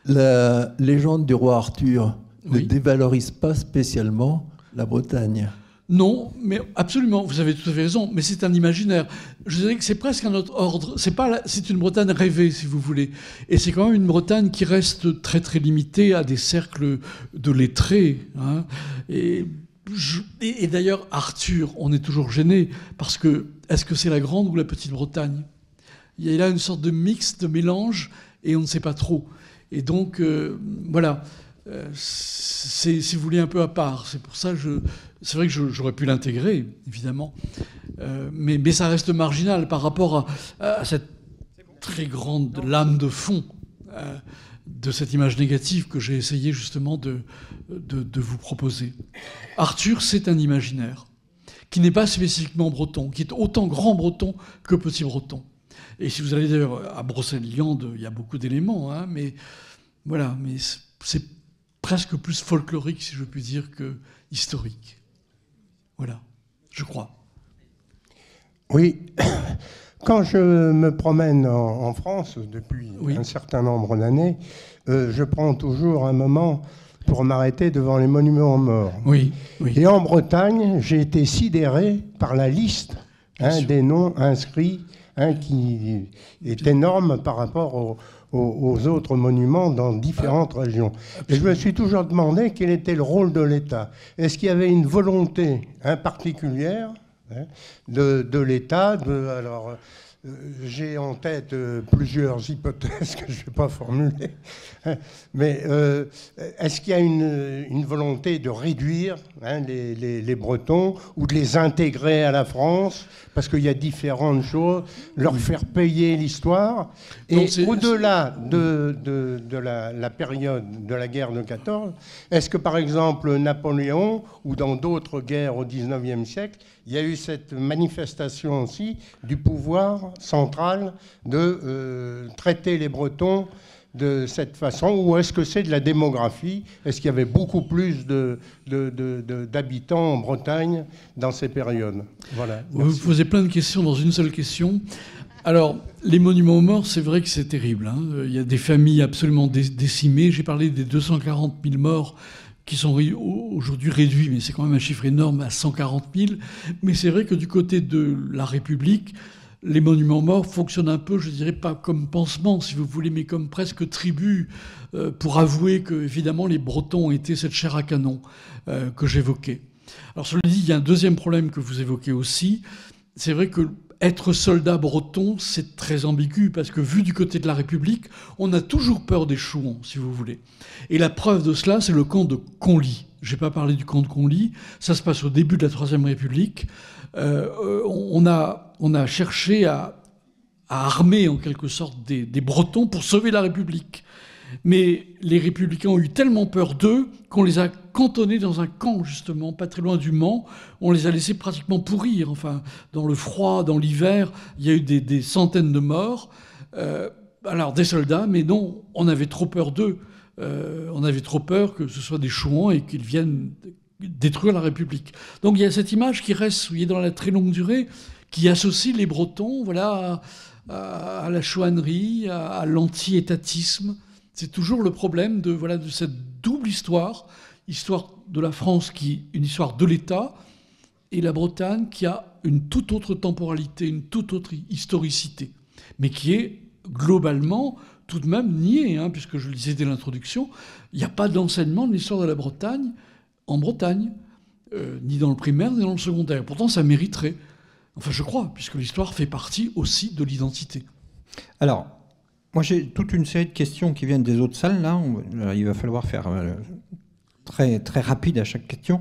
[SPEAKER 4] La légende du roi Arthur ne
[SPEAKER 3] Oui.
[SPEAKER 4] dévalorise pas spécialement la Bretagne.
[SPEAKER 3] Non, mais absolument, vous avez tout à fait raison, mais c'est un imaginaire. Je dirais que c'est presque un autre ordre. C'est une Bretagne rêvée, si vous voulez. Et c'est quand même une Bretagne qui reste très très limitée à des cercles de lettrés. Hein. Et d'ailleurs, Arthur, on est toujours gêné, parce que est-ce que c'est la grande ou la petite Bretagne? Il y a là une sorte de mix, de mélange, et on ne sait pas trop. Et donc, voilà. C'est, si vous voulez, un peu à part. C'est pour ça que c'est vrai que j'aurais pu l'intégrer, évidemment. Mais ça reste marginal par rapport à cette très grande lame de fond de cette image négative que j'ai essayé justement de vous proposer. Arthur, c'est un imaginaire qui n'est pas spécifiquement breton, qui est autant grand breton que petit breton. Et si vous allez d'ailleurs à Brocéliande, il y a beaucoup d'éléments, hein, mais voilà, mais c'est presque plus folklorique, si je puis dire, que historique. Voilà, je crois.
[SPEAKER 5] Oui, quand je me promène en France depuis un certain nombre d'années, je prends toujours un moment pour m'arrêter devant les monuments aux morts.
[SPEAKER 3] Oui, oui.
[SPEAKER 5] Et en Bretagne, j'ai été sidéré par la liste des noms inscrits, qui est énorme par rapport aux autres monuments dans différentes régions. Et je me suis toujours demandé quel était le rôle de l'État. Est-ce qu'il y avait une volonté particulière de l'État alors, j'ai en tête plusieurs hypothèses que je ne vais pas formuler, mais est-ce qu'il y a une volonté de réduire les Bretons ou de les intégrer à la France, parce qu'il y a différentes choses, leur faire payer l'histoire, et au-delà de la période de la guerre de 14, est-ce que par exemple Napoléon ou dans d'autres guerres au XIXe siècle, il y a eu cette manifestation aussi du pouvoir central de traiter les Bretons de cette façon, ou est-ce que c'est de la démographie? Est-ce qu'il y avait beaucoup plus d'habitants en Bretagne dans ces périodes? Voilà.
[SPEAKER 3] Vous posez plein de questions dans une seule question. Alors, les monuments aux morts, c'est vrai que c'est terrible. Hein. Il y a des familles absolument décimées. J'ai parlé des 240 000 morts qui sont aujourd'hui réduits, mais c'est quand même un chiffre énorme à 140 000. Mais c'est vrai que du côté de la République, les monuments morts fonctionnent un peu, je dirais pas comme pansement, si vous voulez, mais comme presque tribu, pour avouer que, évidemment, les Bretons ont été cette chair à canon que j'évoquais. Alors, cela dit, il y a un deuxième problème que vous évoquez aussi. C'est vrai que être soldat breton, c'est très ambigu, parce que vu du côté de la République, on a toujours peur des chouans, si vous voulez. Et la preuve de cela, c'est le camp de Conly. Je n'ai pas parlé du camp de Conly. Ça se passe au début de la Troisième République. On a cherché à armer, en quelque sorte, des Bretons pour sauver la République. Mais les républicains ont eu tellement peur d'eux qu'on les a cantonnés dans un camp, justement, pas très loin du Mans. On les a laissés pratiquement pourrir. Enfin, dans le froid, dans l'hiver, il y a eu des centaines de morts. Alors, des soldats, mais non, on avait trop peur d'eux. On avait trop peur que ce soit des chouans et qu'ils viennent détruire la République. Donc, il y a cette image qui reste, vous voyez, dans la très longue durée, qui associe les Bretons, voilà, à la chouannerie, à l'anti-étatisme. C'est toujours le problème de cette double histoire de la France qui est une histoire de l'État, et la Bretagne qui a une toute autre temporalité, une toute autre historicité, mais qui est globalement tout de même niée, puisque je le disais dès l'introduction, il n'y a pas d'enseignement de l'histoire de la Bretagne en Bretagne, ni dans le primaire, ni dans le secondaire. Pourtant, ça mériterait, enfin je crois, puisque l'histoire fait partie aussi de l'identité.
[SPEAKER 1] Alors, moi, j'ai toute une série de questions qui viennent des autres salles. Là, il va falloir faire très, très rapide à chaque question.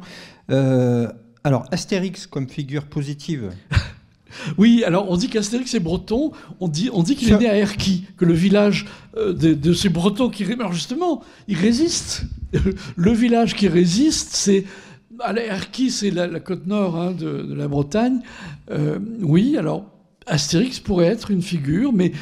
[SPEAKER 1] Alors, Astérix comme figure positive.
[SPEAKER 3] Oui, alors on dit qu'Astérix est breton. On dit qu'il est né à Erquy, que le village de ces Bretons qui... Alors justement, il résiste. Le village qui résiste, c'est... Erquy, c'est la côte nord de la Bretagne. Oui, alors... Astérix pourrait être une figure, mais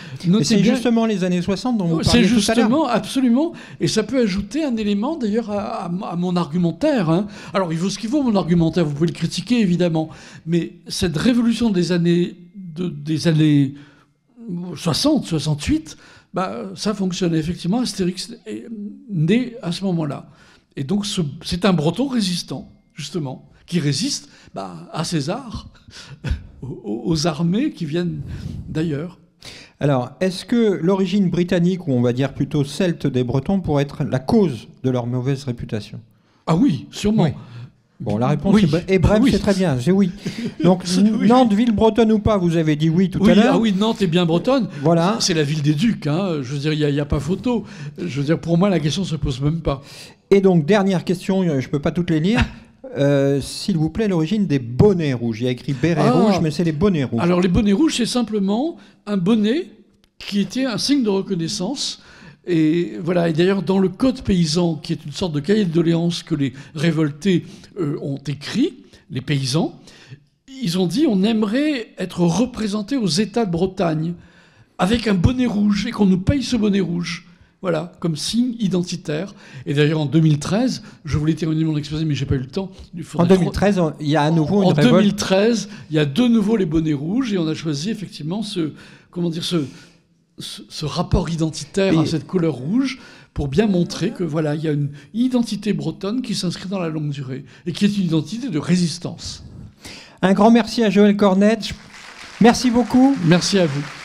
[SPEAKER 1] c'est justement les années 60 dont vous parliez tout à l'heure.
[SPEAKER 3] C'est justement, absolument, et ça peut ajouter un élément d'ailleurs à mon argumentaire. Alors il vaut ce qu'il vaut mon argumentaire, vous pouvez le critiquer évidemment, mais cette révolution des années 60, 68, ça fonctionnait effectivement. Astérix est né à ce moment-là. Et donc c'est un Breton résistant, justement, qui résiste à César, aux armées qui viennent d'ailleurs.
[SPEAKER 1] Alors, est-ce que l'origine britannique, ou on va dire plutôt celte des Bretons, pourrait être la cause de leur mauvaise réputation?
[SPEAKER 3] Ah oui, sûrement.
[SPEAKER 1] Oui. Bon, la réponse est brève,
[SPEAKER 3] oui.
[SPEAKER 1] C'est très bien, c'est oui. Donc, Nantes, ville bretonne ou pas, vous avez dit oui tout à l'heure.
[SPEAKER 3] Ah oui, Nantes est bien bretonne.
[SPEAKER 1] Voilà.
[SPEAKER 3] C'est la ville des ducs, hein. Je veux dire, il n'y a pas photo. Je veux dire, pour moi, la question ne se pose même pas.
[SPEAKER 1] Et donc, dernière question, je ne peux pas toutes les lire. S'il vous plaît, l'origine des bonnets rouges. Il y a écrit béret rouge, mais c'est les bonnets rouges.
[SPEAKER 3] Alors, les bonnets rouges, c'est simplement un bonnet qui était un signe de reconnaissance. Et voilà. Et d'ailleurs, dans le Code paysan, qui est une sorte de cahier de doléances que les révoltés ont écrit, les paysans, ils ont dit on aimerait être représentés aux États de Bretagne avec un bonnet rouge et qu'on nous paye ce bonnet rouge. Voilà, comme signe identitaire. Et d'ailleurs, en 2013, je voulais terminer mon exposé, mais j'ai pas eu le temps.
[SPEAKER 1] En 2013, il y a à nouveau une révolte.
[SPEAKER 3] En 2013, il y a de nouveau les bonnets rouges et on a choisi effectivement ce rapport identitaire à cette couleur rouge pour bien montrer que voilà, il y a une identité bretonne qui s'inscrit dans la longue durée et qui est une identité de résistance.
[SPEAKER 1] Un grand merci à Joël Cornet. Merci beaucoup.
[SPEAKER 3] Merci à vous.